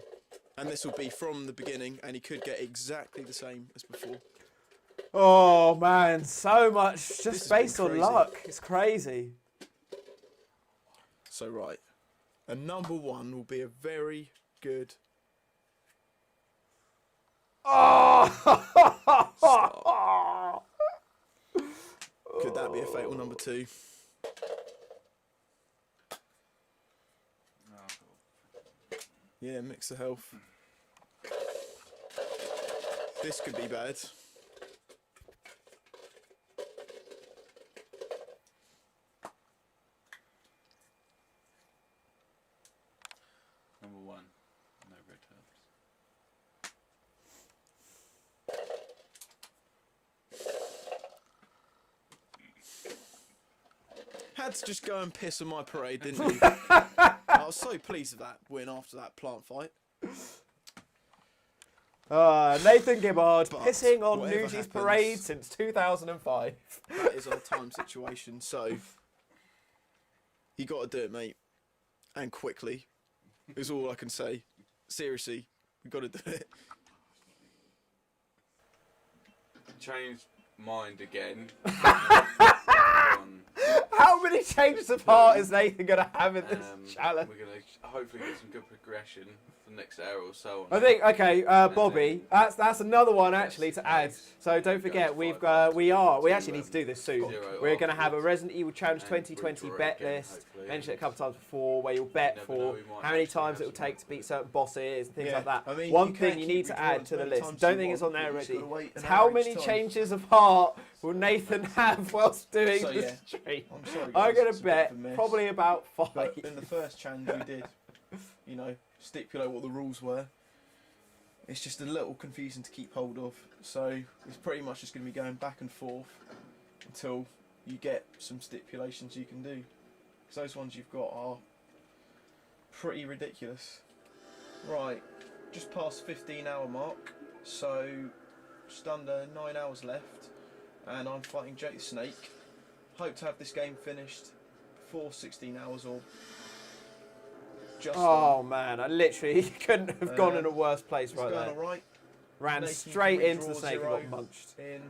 And this will be from the beginning and he could get exactly the same as before. oh man, so much This just has been based on crazy. luck. It's crazy. So right. And number 1 will be a very good Oh! Could that be a fatal number 2? Yeah, mix the health. This could be bad. had to just go and piss on my parade, didn't he? I was so pleased with that win after that plant fight. Nathan Gibbard But pissing on whatever Nougie's happens- parade since 2005. That is our time situation, so you got to do it, mate, and quickly. Is all I can say. Seriously, we got to do it. Changed mind again. How many changes of heart is Nathan going to have in this challenge? We're going to hopefully get some good progression for the next hour or so. I think Bobby. That's another one actually to add. So don't forget we actually need to do this soon. We're going to have a Resident Evil Challenge 2020 bet list. Mentioned it a couple times before, where you'll bet for how many times it will take to beat certain bosses and things like that. I mean, one you thing can you keep need to withdrawing add as to the many list. times Don't as think you it's on want, there you just already. gotta wait It's an how average many time. changes of heart will Nathan have whilst doing So, the yeah. stream? I'm sorry, I'm guys, going it's to a bit bet of a miss. probably about 5. But in the first challenge we did, stipulate what the rules were. It's just a little confusing to keep hold of. So it's pretty much just going to be going back and forth until you get some stipulations you can do. Because those ones you've got are pretty ridiculous. Right, just past 15-hour mark, so just under 9 hours left, and I'm fighting Jake the Snake. Hope to have this game finished before 16 hours or just Oh on. man, I literally couldn't have gone in a worse place It's right going there. alright. Ran Nathan straight can into the redraw snake and 0 got munched. in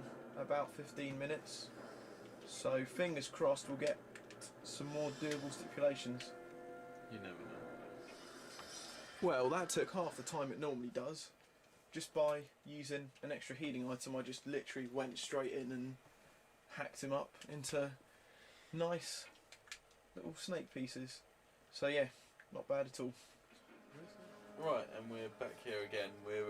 about 15 minutes. So fingers crossed we'll get some more doable stipulations. You never know. Well, that took half the time it normally does. Just by using an extra healing item, I just literally went straight in and hacked him up into nice little snake pieces. So yeah, not bad at all. Right, and we're back here again. We're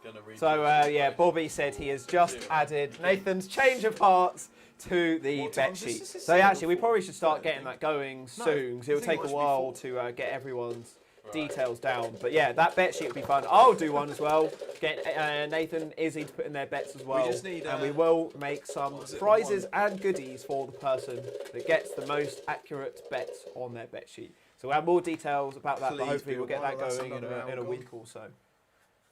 gonna read. So yeah, Bobby said he has just added Nathan's change of hearts to the What bet time is this? sheet. This is So actually, we before probably should start third, getting I that going No, soon, because I it'll think it take a must be while before. to get everyone's Right. details down. But yeah, that bet sheet will be fun. I'll do one as well. Get Nathan, Izzy to put in their bets as well, just need, and we will make some what was it, prizes one? and goodies for the person that gets the most accurate bets on their bet sheet. So we'll have more details about that, but Please hopefully be we'll get that well, that's going another hour in a gone. week or so.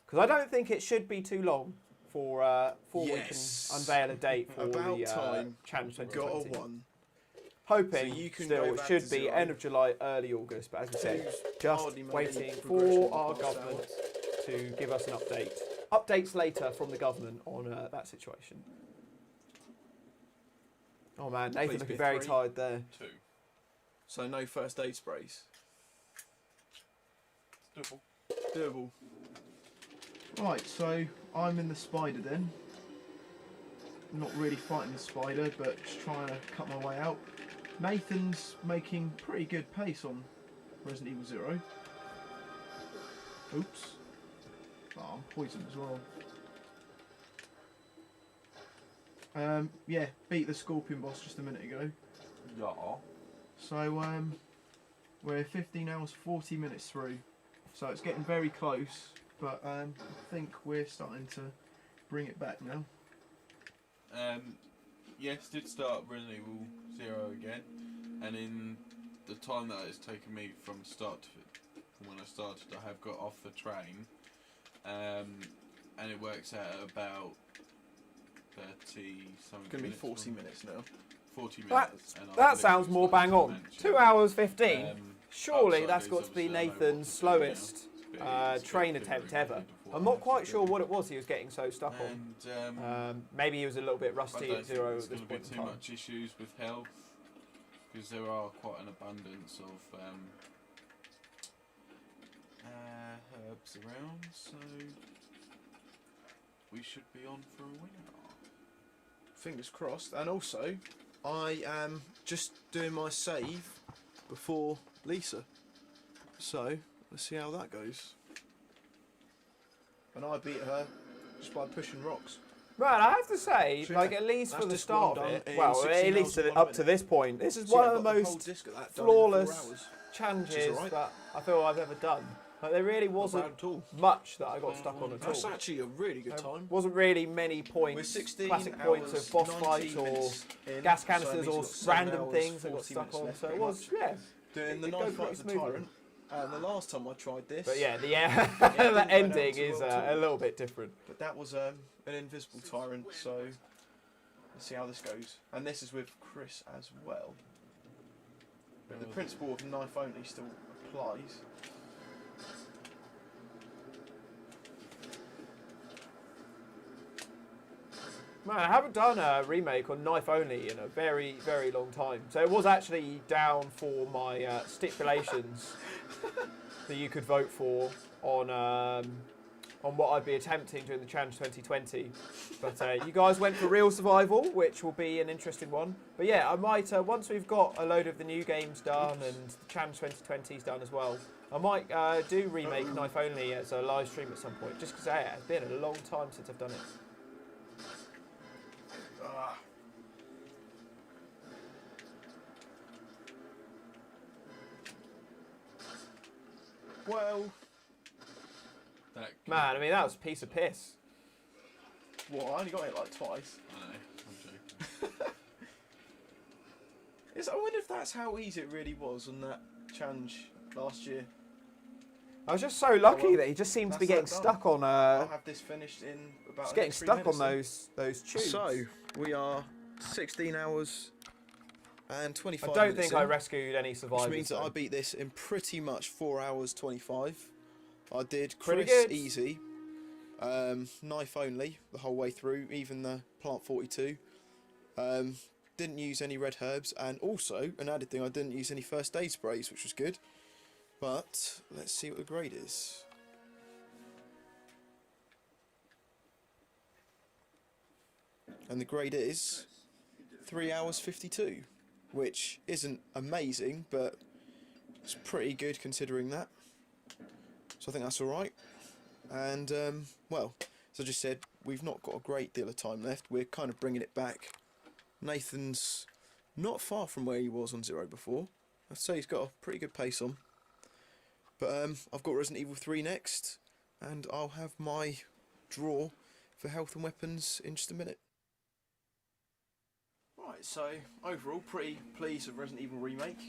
Because I don't think it should be too long for we can Yes. unveil a date for About the time. Challenge Got 2020. a one. Hoping So you can still go it back should to be 0. end of July, early August. But as we said, Who's just hardly made waiting any progression for in the our past government hour. to give us an update. Updates later from the government on that situation. Oh man, Nathan Please looking be very 3. tired there. 2. So no first aid sprays. Double. Doable. Right, so I'm in the spider then. Not really fighting the spider, but just trying to cut my way out. Nathan's making pretty good pace on Resident Evil 0. Oops. Oh, I'm poisoned as well. Yeah, beat the scorpion boss just a minute ago. Yeah. So we're 15 hours 40 minutes through, so it's getting very close, but I think we're starting to bring it back now. Yes, did start Resident Evil 0 again, and in the time that it's taken me from start to from when I started, I have got off the train, and it works out at about 30 something. It's going to be minutes 40 from- minutes now. 40 That, minutes. and I've that sounds literally more started bang to on. mention, 2 hours 15. Surely upside that's is got to be obviously I know what Nathan's to do now, slowest but it's train got to attempt be ever. really good I'm before not I quite have to sure do what it was he was getting so stuck on. And Maybe he was a little bit I rusty don't at think 0 there's at this going to be point in too time. much issues with health, because there are quite an abundance of herbs around, so we should be on for a winner. Fingers crossed. And also, I am just doing my save before Lisa. So, let's see how that goes. And I beat her just by pushing rocks. Right, I have to say, So, like yeah, at least that's for the just start one of it, done in well, 16 at least hours and up 1 to this point, this is So, one yeah, of I've the got whole most disc of that done in 4 flawless hours. challenges Which is alright. that I feel I've ever done. Like, there really wasn't bad at all. much that I got stuck on at That's all. actually a really good There time. wasn't really many points, We're 16 classic hours, points of boss 19 fights or minutes in, gas so that canisters means or we've got 7 random hours, things I got 40 stuck minutes on. left, So it pretty was, much. yeah. Doing the It knife goes fight pretty of the smoothly. tyrant. And the last time I tried this, But yeah, the didn't the go down ending too is well at a all. little bit different. but that was an invisible tyrant, so let's see how this goes. And this is with Chris as well. But the principle of knife only still applies. Man, I haven't done a remake on knife only in a very, very long time. So it was actually down for my stipulations that you could vote for on what I'd be attempting during the Challenge 2020. But you guys went for Real Survival, which will be an interesting one. But yeah, I might, once we've got a load of the new games done and the Challenge 2020 is done as well, I might do remake Knife Only as a live stream at some point, just because it's been a long time since I've done it. Well, Man, I mean, that was a piece of piss. what? I only got it like twice. I know, I'm joking. I wonder if that's how easy it really was on that challenge last year. I was just so lucky well, that he just seemed to be that's getting that done. stuck on I'll have this finished in about just getting 3 stuck minutes on then. those tubes. So, we are 16 hours and 25 I don't minutes think I in, rescued any survivors. which means that though. I beat this in pretty much 4 hours 25. I did Pretty Chris good. easy, knife only the whole way through, even the plant 42. Didn't use any red herbs, and also an added thing, I didn't use any first aid sprays, which was good. But let's see what the grade is. And the grade is 3 hours 52, which isn't amazing, but it's pretty good considering that. So I think that's alright. And, well, as I just said, we've not got a great deal of time left. We're kind of bringing it back. Nathan's not far from where he was on 0 before. I'd say he's got a pretty good pace on. But I've got Resident Evil 3 next, and I'll have my draw for health and weapons in just a minute. Right, so overall pretty pleased with Resident Evil Remake.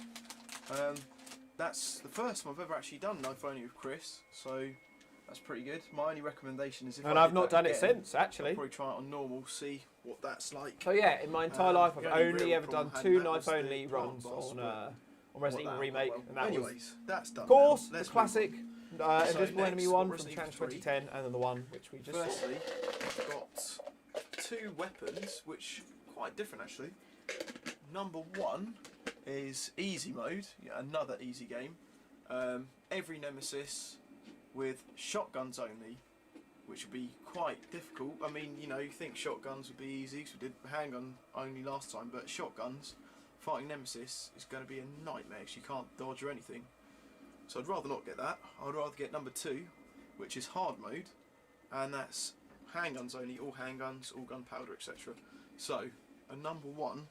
That's the first time I've ever actually done Knife Only with Chris, so that's pretty good. My only recommendation is if And I I've did not that done it again, since, actually. I'll probably try it on normal, see what that's like. So yeah, in my entire life, I've the only only real ever done problem I had 2 that was knife the only plant runs boss, on but Resident Evil Remake, and that was, anyways, that's done. of course, now. the Let's move classic on. So Invisible next, Enemy we've one got from Resident Challenge Evil 2010, and then the one which we just saw. Firstly, I've got 2 weapons, which are quite different actually. Number 1 is easy mode, yeah, another easy game. Every nemesis with shotguns only, which would be quite difficult. I mean, you know, you think shotguns would be easy, because we did handgun only last time, but shotguns, fighting nemesis is going to be a nightmare, because you can't dodge or anything. So I'd rather not get that. I'd rather get number 2, which is hard mode, and that's handguns only, all handguns, all gunpowder, etc. So, a number 1.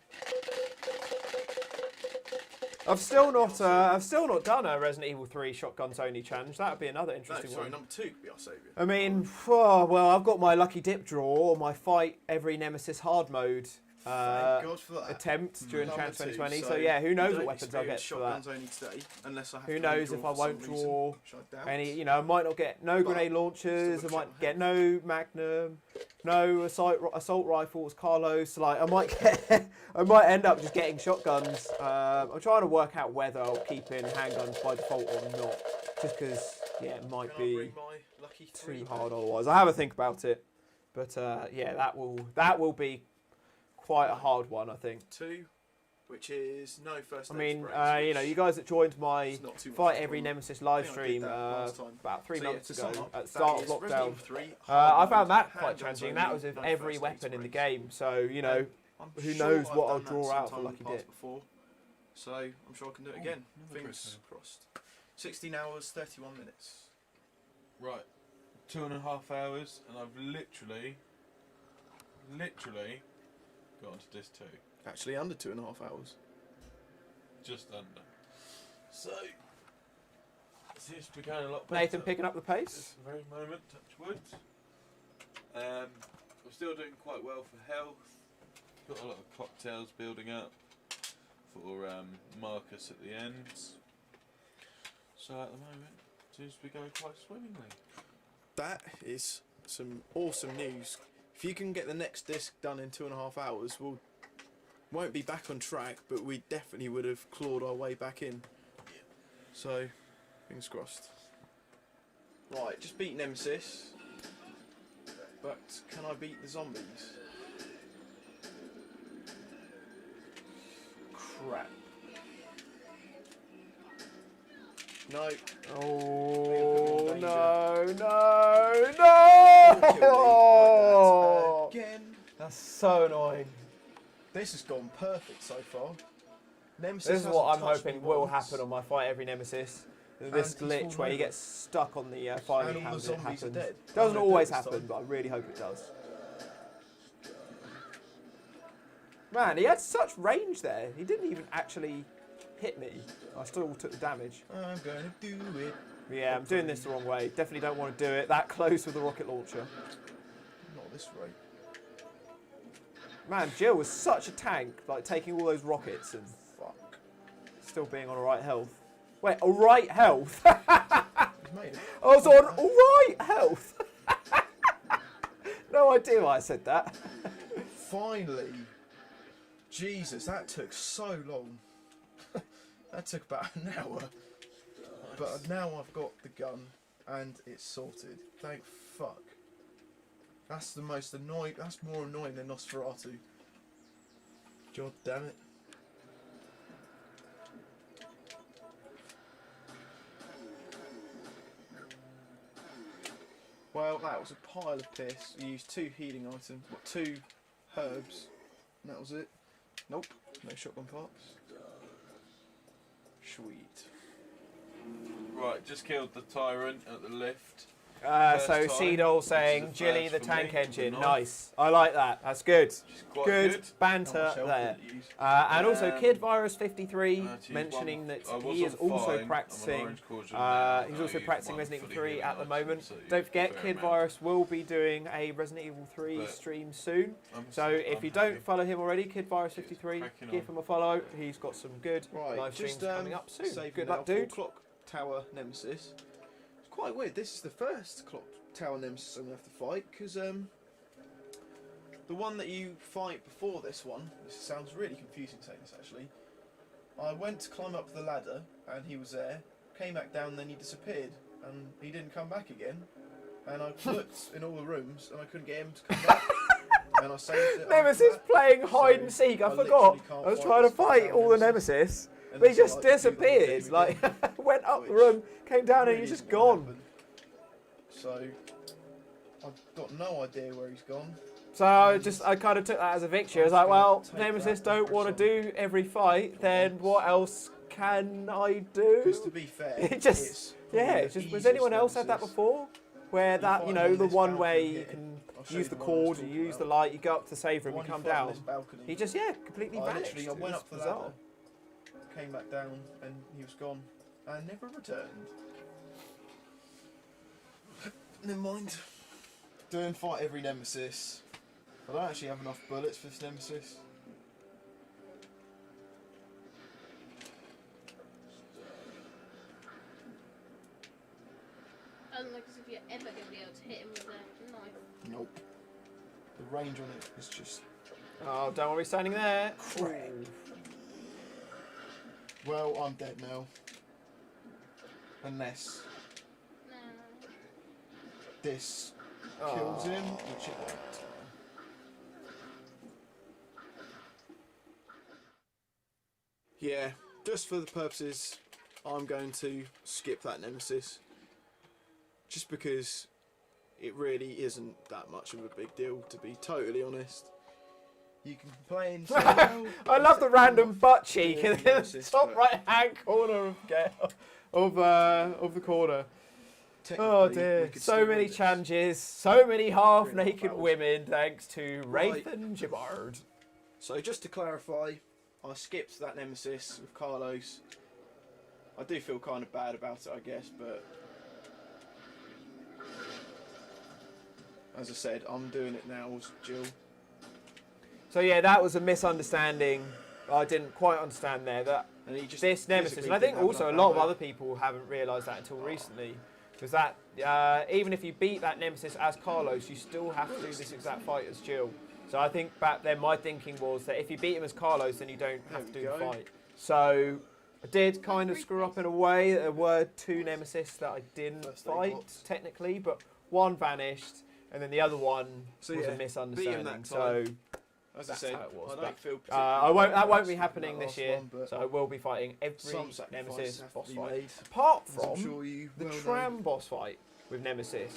I've still not done a Resident Evil 3 shotguns only challenge. That would be another No, interesting sorry, one. number 2 could be our saviour. I mean, well, I've got my lucky dip draw, my fight every nemesis hard mode Thank God for that. attempt during Number Challenge 2, 2020. so So yeah, who knows you what don't weapons I'll get experience for that. shotguns only today, unless I have Who to knows draw if I for won't some reason, draw which I doubt. any, you know, I might not get no grenade launchers, I still might got get no Magnum, no assault rifles, Carlos. Like I might get, I might end up just getting shotguns. I'm trying to work out whether I'll keep in handguns by default or not, just because yeah, it might Can I be bring my lucky 3 too back? hard otherwise. I have a think about it, but yeah, that will be quite a hard one, I think. 2, which is no first I aid mean, sprays, you know, which you guys that joined my is not too much Fight of a Every problem. Nemesis live I think I did stream that last time. about 3 So, yeah, months to ago sum up, at the that start of is Resident lockdown. Evil 3 I hard found mode, that quite handguns challenging. only, That was with no every first aid weapon in the sprays. game, so you know, I'm who sure knows I've what I'll done that draw out for sometime in Lucky the past Dip. before, so I'm sure I can do it again. Fingers crossed. 16 hours, 31 minutes. Right, 2.5 hours, and I've literally got onto disc 2. Actually, under 2.5 hours. Just under. So, seems to be going a lot better. Nathan picking up the pace. This very moment, touch wood. We're still doing quite well for health. Got a lot of cocktails building up for Marcus at the end. So at the moment, seems to be going quite swimmingly. That is some awesome news. If you can get the next disc done in 2.5 hours, we'll won't be back on track, but we definitely would have clawed our way back in. So, fingers crossed. Right, just beat Nemesis. But can I beat the zombies? Crap. No. Oh Danger. no! Like that again. That's so annoying. This has gone perfect so far. Nemesis This is what I'm hasn't touched hoping me will once. happen on my Fight Every Nemesis. This he's glitch fallen where he over. gets stuck on the firing And all pan the and it zombies are happens. dead. Doesn't Oh, they're always dead this happen, time. but I really hope it does. Man, he had such range there. He didn't even actually hit me. I still took the damage. I'm gonna do it. Yeah, I'm doing this the wrong way. Definitely don't want to do it that close with the rocket launcher. Not this rate. Man, Jill was such a tank, like taking all those rockets and Fuck. still being on alright health. Wait, alright health? He's made it. I was on alright health. No idea why I said that. Finally. Jesus, that took so long. That took about an hour. But now I've got the gun and it's sorted. Thank fuck. That's the most annoying. That's more annoying than Nosferatu. God damn it. Well, that was a pile of piss. We used 2 healing items, 2 herbs, and that was it. Nope, no shotgun parts. Sweet. Right, just killed the tyrant at the lift. So time, Seedol which is saying the Jilly first the for tank me, engine. the Nice. I like that. That's good. Which is quite Good good. banter How much health there. did it use? And also Um, Kid Virus 53 geez, mentioning one- that I was he is on also fine. I'm on practicing. orange caution now. He's I also use practicing one Resident for Evil the 3 healing at the items, moment. so you Don't use a forget, fair Kid amount. Virus will be doing a Resident Evil 3 But stream soon. So I'm if you happy. don't follow him already, Kid Virus 53, cracking give on. him a follow. He's got some good Right, live streams just coming up soon. saving Good now, luck, dude. 4 clock tower nemesis. It's quite weird. This is the first clock tower nemesis I'm gonna have to fight because the one that you fight before this one. This sounds really confusing saying this actually. I went to climb up the ladder and he was there. Came back down, and then he disappeared and he didn't come back again. And I looked in all the rooms and I couldn't get him to come back. And I saved it. after Nemesis that. playing hide and So, seek. I I forgot. literally can't I was fight trying to this fight tower all the nemesis. Nemesis, And but he it's just like, do the whole disappeared. game Like again. went up the Which room, came down, and really he's just isn't gonna gone. happen. So I've got no idea where he's gone. So I kind of took that as a victory. I was like, well, Take Nemesis that don't want to pressure do every fight. Then what else can I Because do? to be fair, It just- it's Yeah, probably it's the just, was easiest anyone else had that Nemesis. before? Where that, fight you him know, on the this one balcony way here. you can I'll show use you the the one I was cord, you talking use the about. light, you go up to the save room, The you one come fight on down. this balcony. He just, completely I vanished. literally I It went was up the bizarre. ladder, came back down, and he was gone, and never returned. Never mind. Doing fight every nemesis. I don't actually have enough bullets for this nemesis. Doesn't look as if you're ever going to be able to hit him with a knife. Nope. The range on it is just. Oh, don't want to be standing there. Crap. Well, I'm dead now. Unless No. this kills him, which it won't. Yeah, just for the purposes, I'm going to skip that nemesis. Just because it really isn't that much of a big deal, to be totally honest. You can complain. Say, "Oh, I love the random butt cheek in the Nemesis, top but right hand corner of the corner. technically, Oh we dear, could so still many win this." challenges, so many half-naked 3.5 hours. women, thanks to Right. Wraith and Gibbard. So just to clarify, I skipped that nemesis with Carlos I do feel kind of bad about it, I guess, but as I said, I'm doing it now as Jill. So yeah, that was a misunderstanding. I didn't quite understand there that And he just this Nemesis, physically and I think didn't have also a enough lot of ammo. other people haven't realised that until recently, was that even if you beat that Nemesis as Carlos, you still have to do this exact fight as Jill. So I think back then my thinking was that if you beat him as Carlos, then you don't have to There do we the go. fight. So I did kind of screw up in a way. There were 2 Nemesis that I didn't First aid fight box. technically, but one vanished, and then the other one So was yeah, a beat him misunderstanding. that So time. As I that's said, how it was, I but, don't feel I won't. That won't be particularly happening about this that year. last one, but So I will be fighting every some sacrifices Nemesis have boss to be fight, made, apart as I'm from sure you the well know. tram boss fight with Nemesis.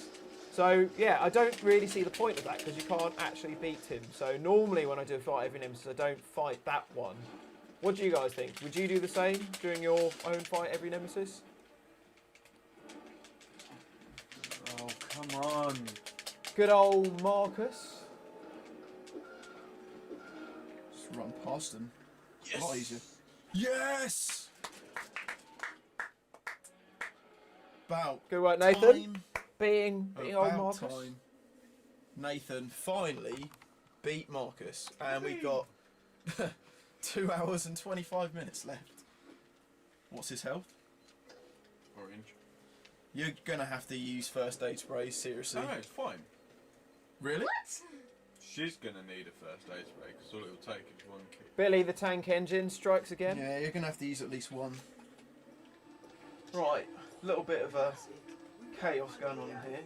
So yeah, I don't really see the point of that because you can't actually beat him. So normally when I do a fight every Nemesis, I don't fight that one. What do you guys think? Would you do the same during your own fight every Nemesis? Oh, come on. Good old Marcus. Just run past them. Yes. A lot easier. Yes! About Good work, Nathan. time. Beating old About Marcus. time. Nathan finally beat Marcus, and we've got 2 hours and 25 minutes left. What's his health? Orange. You're gonna have to use first aid sprays, seriously. No, it's fine. Really? What? She's going to need a first aid spray because all it will take is one kick. Billy the Tank Engine strikes again. Yeah, you're gonna have to use at least one. Right, a little bit of a chaos going on here.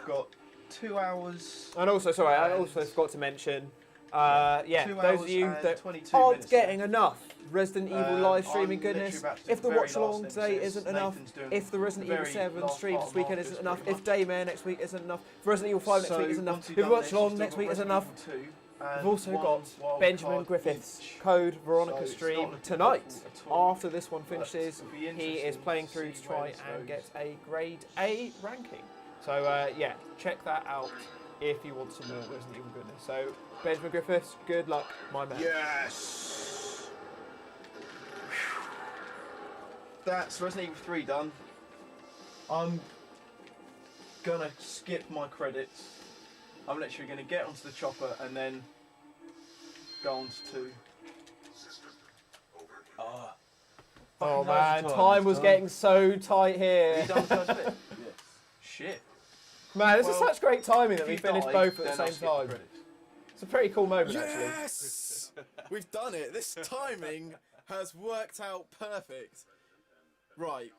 Got 2 hours. And also, sorry, I also forgot to mention, yeah, 2 those hours of you and that 22 aren't minutes getting left. enough Resident Evil live streaming I'm literally goodness, about to do if the very watch along last today Nemesis. isn't enough, Nathan's doing if the Resident the Evil very 7 last stream part this of weekend Marcus isn't enough, pretty if Daymare next week isn't enough, if Resident Evil 5 next week isn't enough, once if you've done watch this, along you've next still week got isn't Resident enough, Evil 2 and we've also one got wild Benjamin card Griffiths, each. code Veronica So it's stream not looking tonight. difficult at all. After this one finishes, it'll be he is interesting playing to through see to where try this and goes. get a grade A ranking. So yeah, check that out if you want some more Resident Evil goodness. So Benjamin Griffiths, good luck, my man. Yes! That's Resident Evil 3 done. I'm gonna skip my credits. I'm literally gonna get onto the chopper and then go on to 2. Ah. Oh Fucking man, loads of time was Time. getting so tight Have here. you done the first bit? Yes. Shit. Man, this is Well, such great timing that If we you finished died, both at then the I'll same skip the time. credits. It's a pretty cool moment actually. Yes! We've done it. This timing has worked out perfect. Right.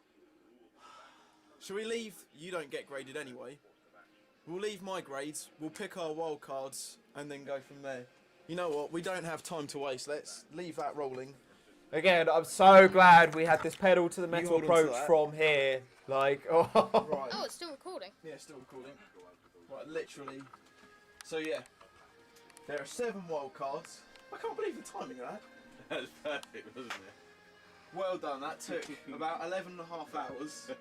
Shall we leave? You don't get graded anyway. We'll leave my grades. We'll pick our wild cards and then go from there. You know what? We don't have time to waste. Let's leave that rolling. Again, I'm so glad we had this pedal to the metal hold on to approach that. from here. Like, oh. Right. Oh, it's still recording. Yeah, still recording. Right, literally. So yeah, there are 7 wild cards. I can't believe the timing of that. That's perfect, wasn't it? Well done. That took about 11 and a half hours.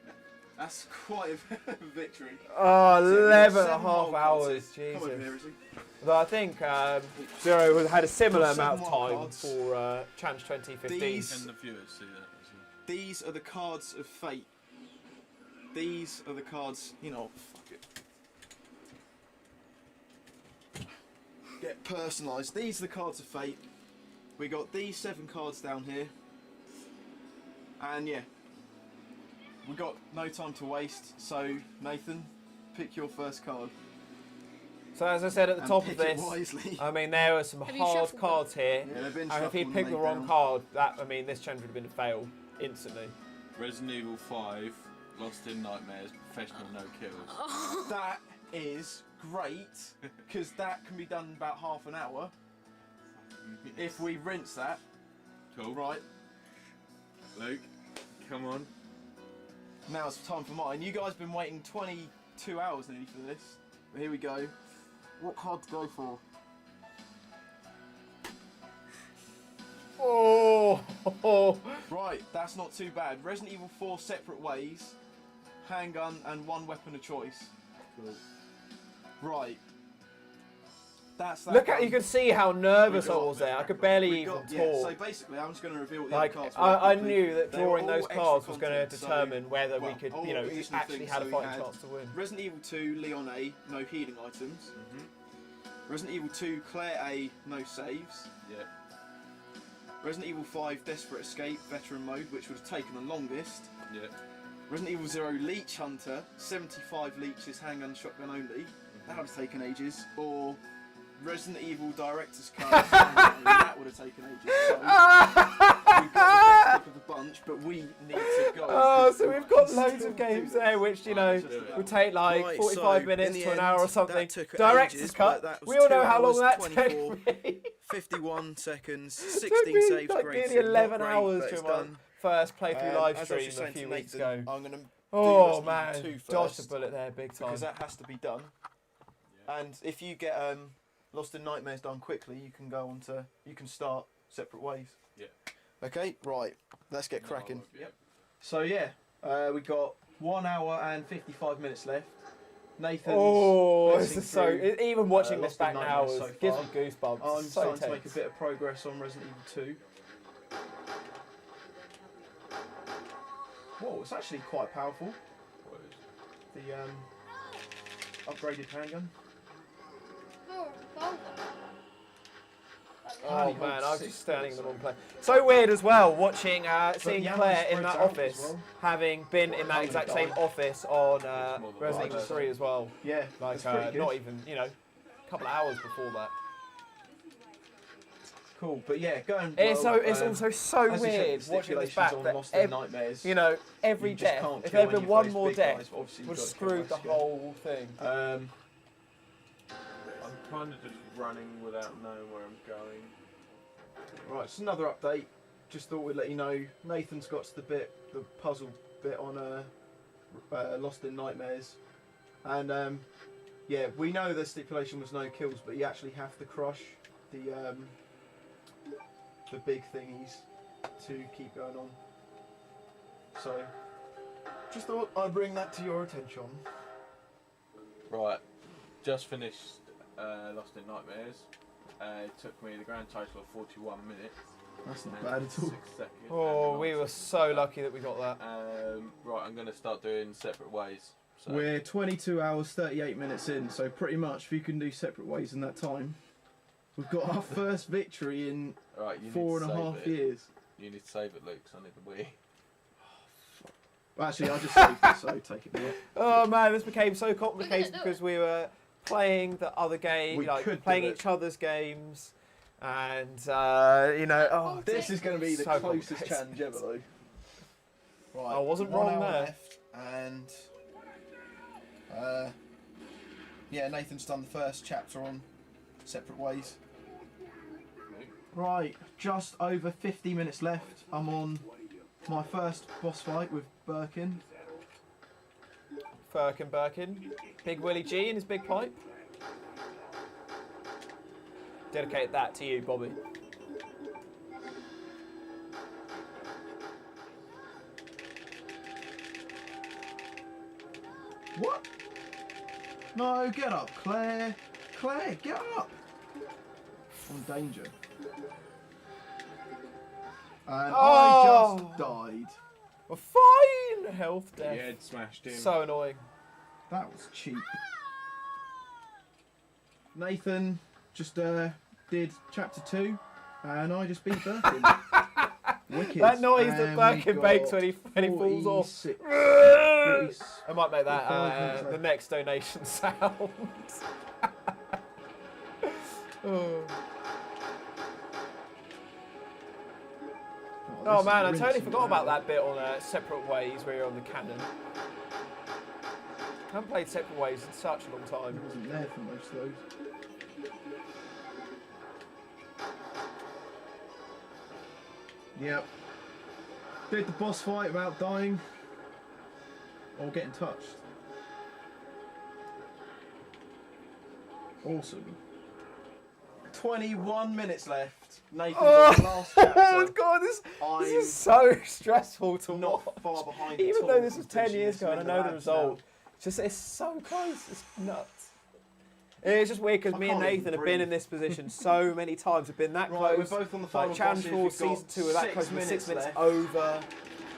That's quite a victory. Oh, So we've got 11 and a 7 half wild cards hours, here. Come over Jesus. here, Izzy. Though I think Zero had a similar Got 7 amount of wild time cards. for Challenge 2015. These- And the viewers see that as well. These are the cards of fate. These are the cards, you know, fuck it. Get personalised. These are the cards of fate. We got these 7 cards down here. And yeah, we got no time to waste. So Nathan, pick your first card. So as I said at the and top of pick it this, wisely. I mean there were some Have you hard shuffled cards here. Yeah, they've been And if he shuffled picked and the laid wrong down. card, that I mean this challenge would have been a fail instantly. Resident Evil 5, Lost in Nightmares, Professional No Kills. That is great, because that can be done in about half an hour. If we rinse that, Cool. right, Luke, come on. now it's time for mine. You guys have been waiting 22 hours nearly for this. But here we go. What card to go for? Oh, Right, that's not too bad. Resident Evil 4 Separate Ways, handgun and 1 weapon of choice. Cool. Right. that's that. Look at done. you can see how nervous We I got- was there. I could barely We even got- talk. yeah, so basically, I'm just going to reveal what the Like other cards were I quickly. knew that They were drawing all those extra cards was going to content, so- determine whether we well, could, all you know, additional actually things. had a So we fighting had chance to win. Resident Evil 2, Leon A, no healing items. Resident Evil 2, Claire A, no saves. Yeah. Resident Evil 5, Desperate Escape, Veteran Mode, which would have taken the longest. Yeah. Resident Evil 0, Leech Hunter, 75 leeches, handgun, shotgun only. That would have taken ages. Or Resident Evil Director's Cut, that would have taken ages. So, we've got the best pick of the bunch, but we need to go. Oh, so we've got Still loads of games do there, which you know would take like Right, 45 so, minutes in the to an end, hour or that something. took Director's ages, cut. but that was We all 2 know how long hours, that 24, took me. 51 seconds, Took 16 me saves, like great. nearly so not 11 great, hours but it's to my done. first playthrough live As I was stream just a saying few to weeks Nathan, ago. I'm going to Oh do man, Resident Evil 2 dodged the first, bullet there big time. because that has to be done. And if you get Lost in Nightmares done quickly, you can start separate ways. Yeah. Okay, right, let's get cracking. Yep. So yeah, we got 1 hour and 55 minutes left. Nathan's Oh, this blitzing is so. through, Even watching this Lost in back now Nightmares so gives far. me goosebumps. I'm It's so starting to make a tense. bit of progress on Resident Evil 2. Whoa, it's actually quite powerful. The upgraded handgun. For a revolver. Oh Only man, holds I was 6 just standing in the bullets, wrong place. So weird as well, watching, seeing the ammo Claire in spreads that out as office, well. having been in that Can't exact die. same office on more than Resident Evil one. 3 as well. Yeah, Like, that's pretty good. not even, you know, a couple of hours before that. Cool, but yeah, going. It's well, also so as you said, weird the watching this stipulations back on that Lost in Nightmares. you know, every you just death, can't if kill there had any been of one those more big death, guys, but obviously would have you've got to kill screwed the most, yeah. whole thing. I'm kind of just running without knowing where I'm going. Right, it's another update. Just thought we'd let you know Nathan's got to the puzzle bit on Lost in Nightmares, and yeah, we know the stipulation was no kills, but you actually have to crush the big thingies to keep going on. So, just thought I'd bring that to your attention. Right, just finished Lost in Nightmares. It took me the grand total of 41 minutes. That's and not bad at all. 6 seconds. Oh, and we were 9 so lucky that we got that. Right, I'm going to start doing separate ways. So, We're 22 hours 38 minutes in, so pretty much if you can do separate ways in that time, we've got our first victory in right, you 4.5 it. years. You need to save it, Luke, 'cause I need the Wii. Well, actually, I just saved it, so take it now. Oh man, this became so We complicated couldn't do because we were playing the other game, We like could playing do it. each other's games, and you know, oh, This is going to be the So closest complicated. challenge ever, though. Right, I wasn't 1 wrong hour there. left, and yeah, Nathan's done the first chapter on separate ways. Right, just over 50 minutes left. I'm on my first boss fight with Birkin. Birkin, Big Willie G and his big pipe. Dedicate that to you, Bobby. What? No, get up, Claire. Claire, get up. I'm in danger. And I just died. A fine health death. Your head smashed in. So annoying. That was cheap. Nathan just did chapter 2, and I just beat Birkin. Wicked. That noise that And Birkin we makes got when he falls off. 46 I might make that 45 minutes the left. next donation sound. Oh. Oh this man, I is totally rinsing forgot about now. that bit on Separate Ways where you're on the cannon. I haven't played Separate Ways in such a long I time. wasn't there for most of those. Yep. Did the boss fight without dying or getting touched. Awesome. 21 minutes left. Nathan's on the last Oh chapter. god, this I'm is so stressful to not watch. far behind. Even at though all this was from 10 finishing years this. ago I'm and in I know the labs now. result, it's so close, it's nuts. It's just weird because I me and can't even Nathan have been breathe. in this position so many times. We've been that Right, close. we're both on the final like Challenge bosses. 4 We've got Season 2 were that 6 close. We're 6 minutes minutes left. over.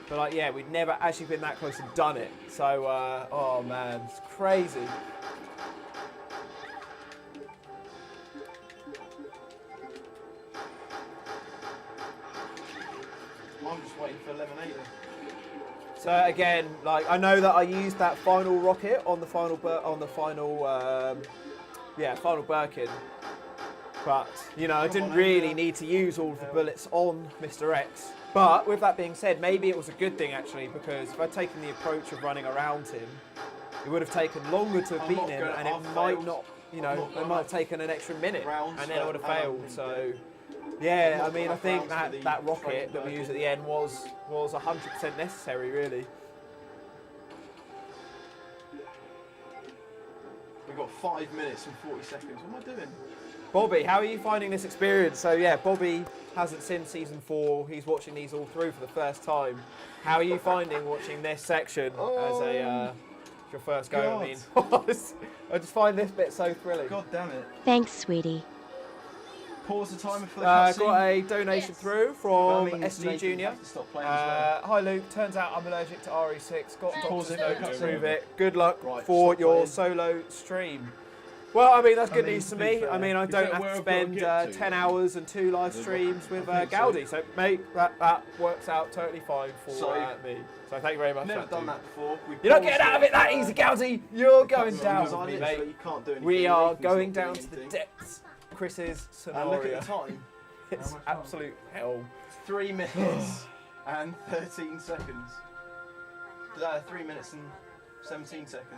But like, yeah, we'd never actually been that close and done it. So, oh man, it's crazy. I'm just waiting for 11.8. So again, like I know that I used that final rocket on the final final Birkin, but you know I didn't really need to use all of the bullets on Mr. X. But with that being said, maybe it was a good thing actually, because if I'd taken the approach of running around him, it would have taken longer to have beaten him, and it might not, you know, it might have taken an extra minute, and then it would have failed. So. Yeah, I mean, I think that rocket that we used at the end was 100% necessary, really. We've got 5 minutes and 40 seconds. What am I doing? Bobby, how are you finding this experience? So yeah, Bobby hasn't seen season 4. He's watching these all through for the first time. How are you finding watching this section as your first go? I mean, I just find this bit so thrilling. God damn it. Thanks, sweetie. Pause the timer for the cutscene. Got a donation through from That means SG Nathan Junior. has to stop playing as well. Hi Luke, turns out I'm allergic to RE6. Got Pause doctor's it, note no to cutscene. prove it. Good luck Right, for stop your playing. solo stream. Well, I mean, that's good mean, news to to be me. fair, I mean, I is don't that have where to I've got to spend get to? 10 hours and 2 live streams with I think so. Gaudi. So, mate, that works out totally fine for So, me. So, thank you very much. Never for that, done dude. that before. We You're not paused getting out of it that easy, Gaudi. You're going down because I with me, literally mate. can't do anything. We are Nathan's going not down doing to the anything. depths. Chris's And look scenario. at the time. It's absolute hell. 3 minutes and 13 seconds. 3 minutes and 17 seconds.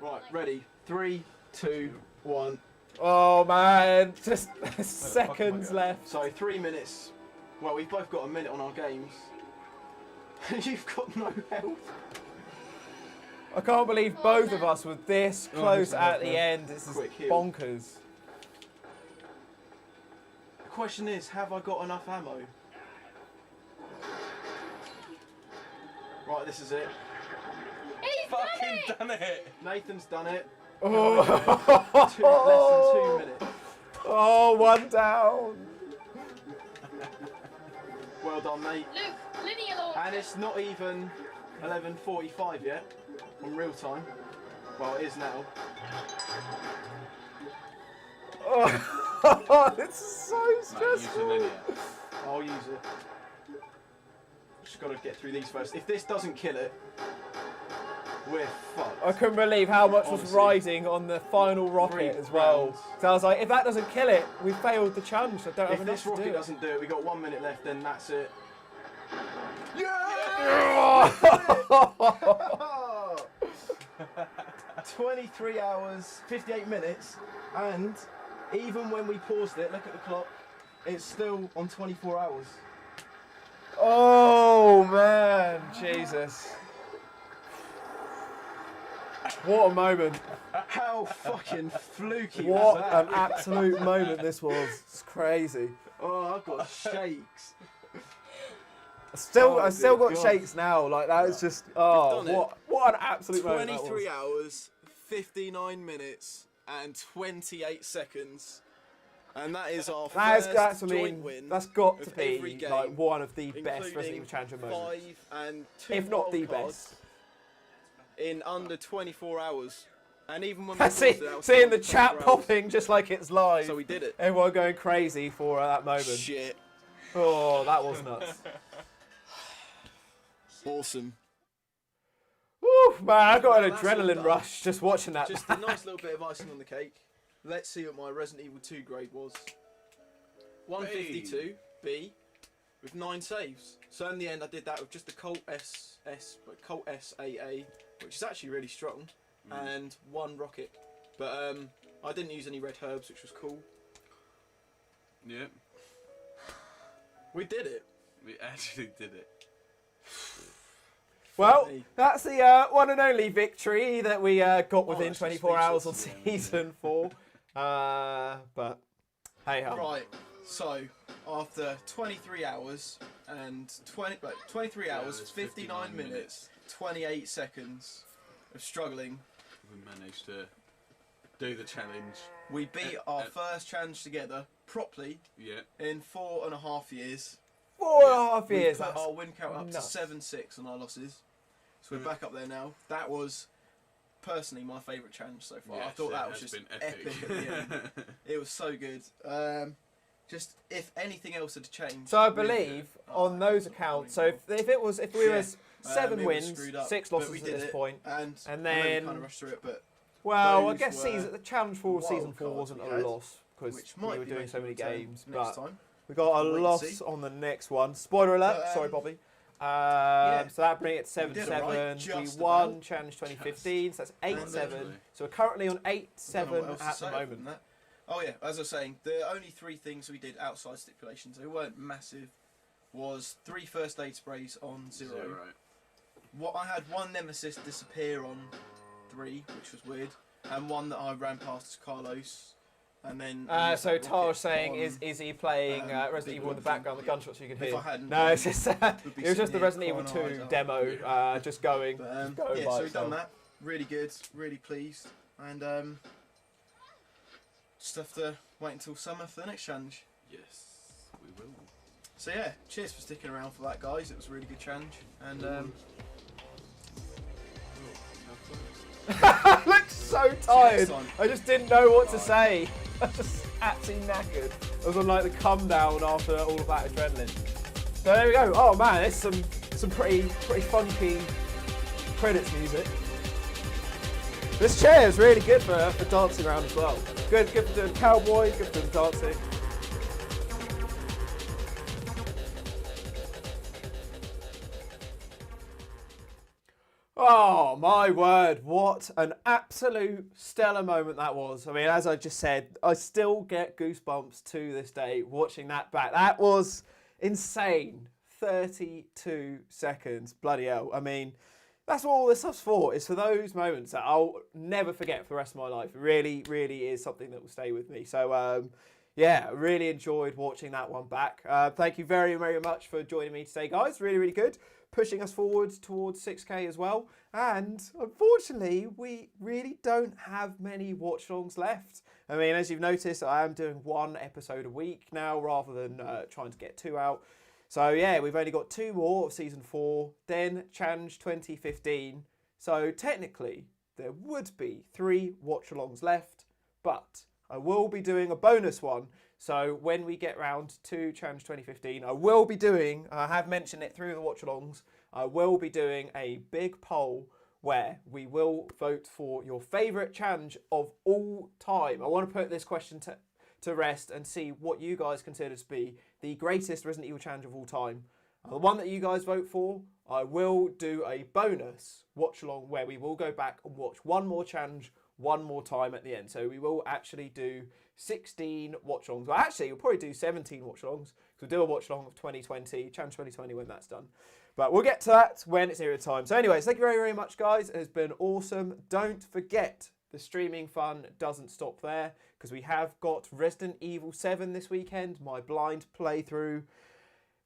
Right, ready. 3, 2, 1. Oh man, just seconds left. So 3 minutes. Well, we've both got a minute on our games. You've got no health. I can't believe both of us were this close at the end. This is Quick heal. bonkers. The question is, have I got enough ammo? Right, this is it. He's Fucking done it! Nathan's done it. Oh, Less than 2 minutes. oh, one down. Well done, mate. Luke, linear launch. And it's not even 11:45 yet on real time. Well, it is now. Oh, it's so Mate, use the stressful. linear. I'll use it. Just got to get through these first. If this doesn't kill it, we're fucked. I couldn't believe how much was Honestly. riding on the final rocket 3 as well. rounds. So I was like, if that doesn't kill it, we failed the challenge. I don't have If enough this to rocket do it. doesn't do it, we got 1 minute left, then that's it. Oh. 23 hours, 58 minutes, and even when we paused it, look at the clock, it's still on 24 hours. Oh man, Jesus. What a moment. How fucking fluky What was an that? absolute moment this was. It's crazy. Oh, I've got shakes. I Oh, still dear got God. shakes now. Like that is just done it. what an absolute moment that 23 was. hours, 59 minutes, and 28 seconds. And that is our first That's I joint mean win. that's got to of every be game, like one of the best including Resident Evil Challenger moments, 5 and 2 if not the wildcards best. in under 24 hours. And even when we See, paused it, that was seeing the under chat 24 hours. popping just like it's live. So we did it. Everyone going crazy for that moment. Shit. Oh, that was nuts. Awesome. Woo, man, I got an Well, that's all adrenaline done. rush just watching that. Just a nice little bit of icing on the cake. Let's see what my Resident Evil 2 grade was. 152 B with 9 saves. So in the end I did that with just the Colt Colt SAA, which is actually really strong, and 1 rocket. But I didn't use any red herbs, which was cool. Yep, We did it. we actually did it. Well, me. that's the one and only victory that we got within that's just 24 hours on speechless. season 4. But hey ho. Right, so after 23 hours and 23 hours, it's 59 59 minutes, 28 seconds of struggling, We managed to do the challenge. We beat our first challenge together properly Yeah. in 4.5 years. 4.5 We years. put That's our win count up nuts. to 7-6 on our losses. So we're back up there now. That was personally my favourite challenge so far. I Yes, thought that it was has just been epic at the end. It was so good. Just if anything else had changed. So I really believe good. on those accounts. So if we were Yeah. 7 it was wins, screwed up, 6 but losses we at did this it, point. and And I know we then- kind of rushed through it, but Well, I those guess were season, the challenge for wild season 4 cards wasn't we a had, loss because which we might were be doing so many making a return games. next But time. we got a We'll wait and loss see. on the next one. Spoiler alert. But, Sorry, Bobby. yeah. So that brings it to We did all 7-7. right, just we won about. Challenge 2015, so that's 8-7. Literally. So we're currently on I don't know 8-7 what else to at say the other than moment. that. Oh yeah, as I was saying, the only 3 things we did outside stipulations, they weren't massive, was 3 first aid sprays on 0. What I had 1 nemesis disappear on 3, which was weird, and 1 that I ran past Carlos, and then. So Tara's saying, is he playing Resident Big Evil in the Wolf background, the and- gunshots you can If hear? I hadn't, No, it's just we'd be it was just sitting the here Resident Evil crying our 2 eyes out. demo, just going, But, just going yeah, by so we've done itself. that. Really good, really pleased, and just have to wait until summer for the next challenge. Yes, we will. So yeah, cheers for sticking around for that, guys. It was a really good challenge, and I looked so tired. time. I just didn't know what to say. I was just absolutely knackered. I was on like the come down after all of that adrenaline. So there we go. Oh man, it's some pretty funky credits music. This chair is really good for dancing around as well. Good for doing cowboy, good for doing dancing. Oh my word, what an absolute stellar moment that was. I mean, as I just said, I still get goosebumps to this day watching that back. That was insane. 32 seconds, bloody hell. I mean, that's what all this stuff's for. It's for those moments that I'll never forget for the rest of my life. It really, really is something that will stay with me. So, yeah, really enjoyed watching that one back. Thank you very, very much for joining me today, guys. Really, really good. Pushing us forward towards 6K as well. And unfortunately, we really don't have many watch-alongs left. I mean, as you've noticed, I am doing 1 episode a week now rather than trying to get 2 out. So yeah, we've only got 2 more of season 4, then Challenge 2015. So technically, there would be 3 watch-alongs left, but I will be doing a bonus one. So when we get round to Challenge 2015, I will be doing, I have mentioned it through the watch-alongs, I will be doing a big poll where we will vote for your favourite challenge of all time. I want to put this question to rest and see what you guys consider to be the greatest Resident Evil challenge of all time. The one that you guys vote for, I will do a bonus watch-along where we will go back and watch one more challenge one more time at the end. So we will actually do 16 watch-alongs. Well, actually, we'll probably do 17 watch-alongs because we'll do a watch-along of 2020, Challenge 2020 when that's done. But we'll get to that when it's near the time. So anyways, thank you very, very much, guys. It has been awesome. Don't forget, the streaming fun doesn't stop there because we have got Resident Evil 7 this weekend, my blind playthrough.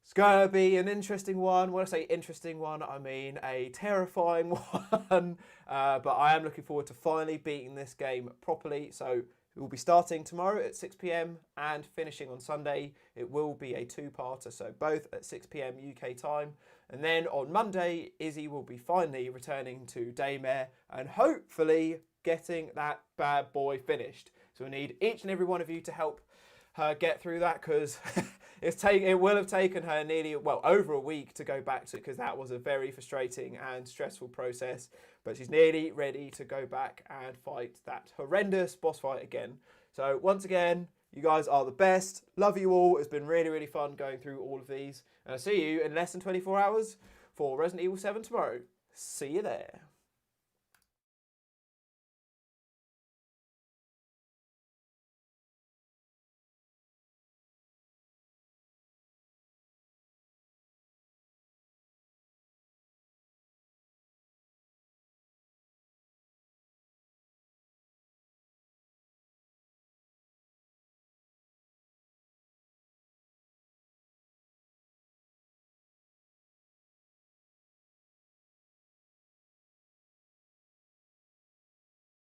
It's going to be an interesting one. When I say interesting one, I mean a terrifying one. But I am looking forward to finally beating this game properly. So we'll be starting tomorrow at 6 PM and finishing on Sunday. It will be a 2-parter, so both at 6 PM UK time. And then on Monday, Izzy will be finally returning to Daymare and hopefully getting that bad boy finished. So we need each and every one of you to help her get through that because it will have taken her nearly, well, over a week to go back to it because that was a very frustrating and stressful process. But she's nearly ready to go back and fight that horrendous boss fight again. So once again, you guys are the best. Love you all. It's been really, really fun going through all of these. And I'll see you in less than 24 hours for Resident Evil 7 tomorrow. See you there.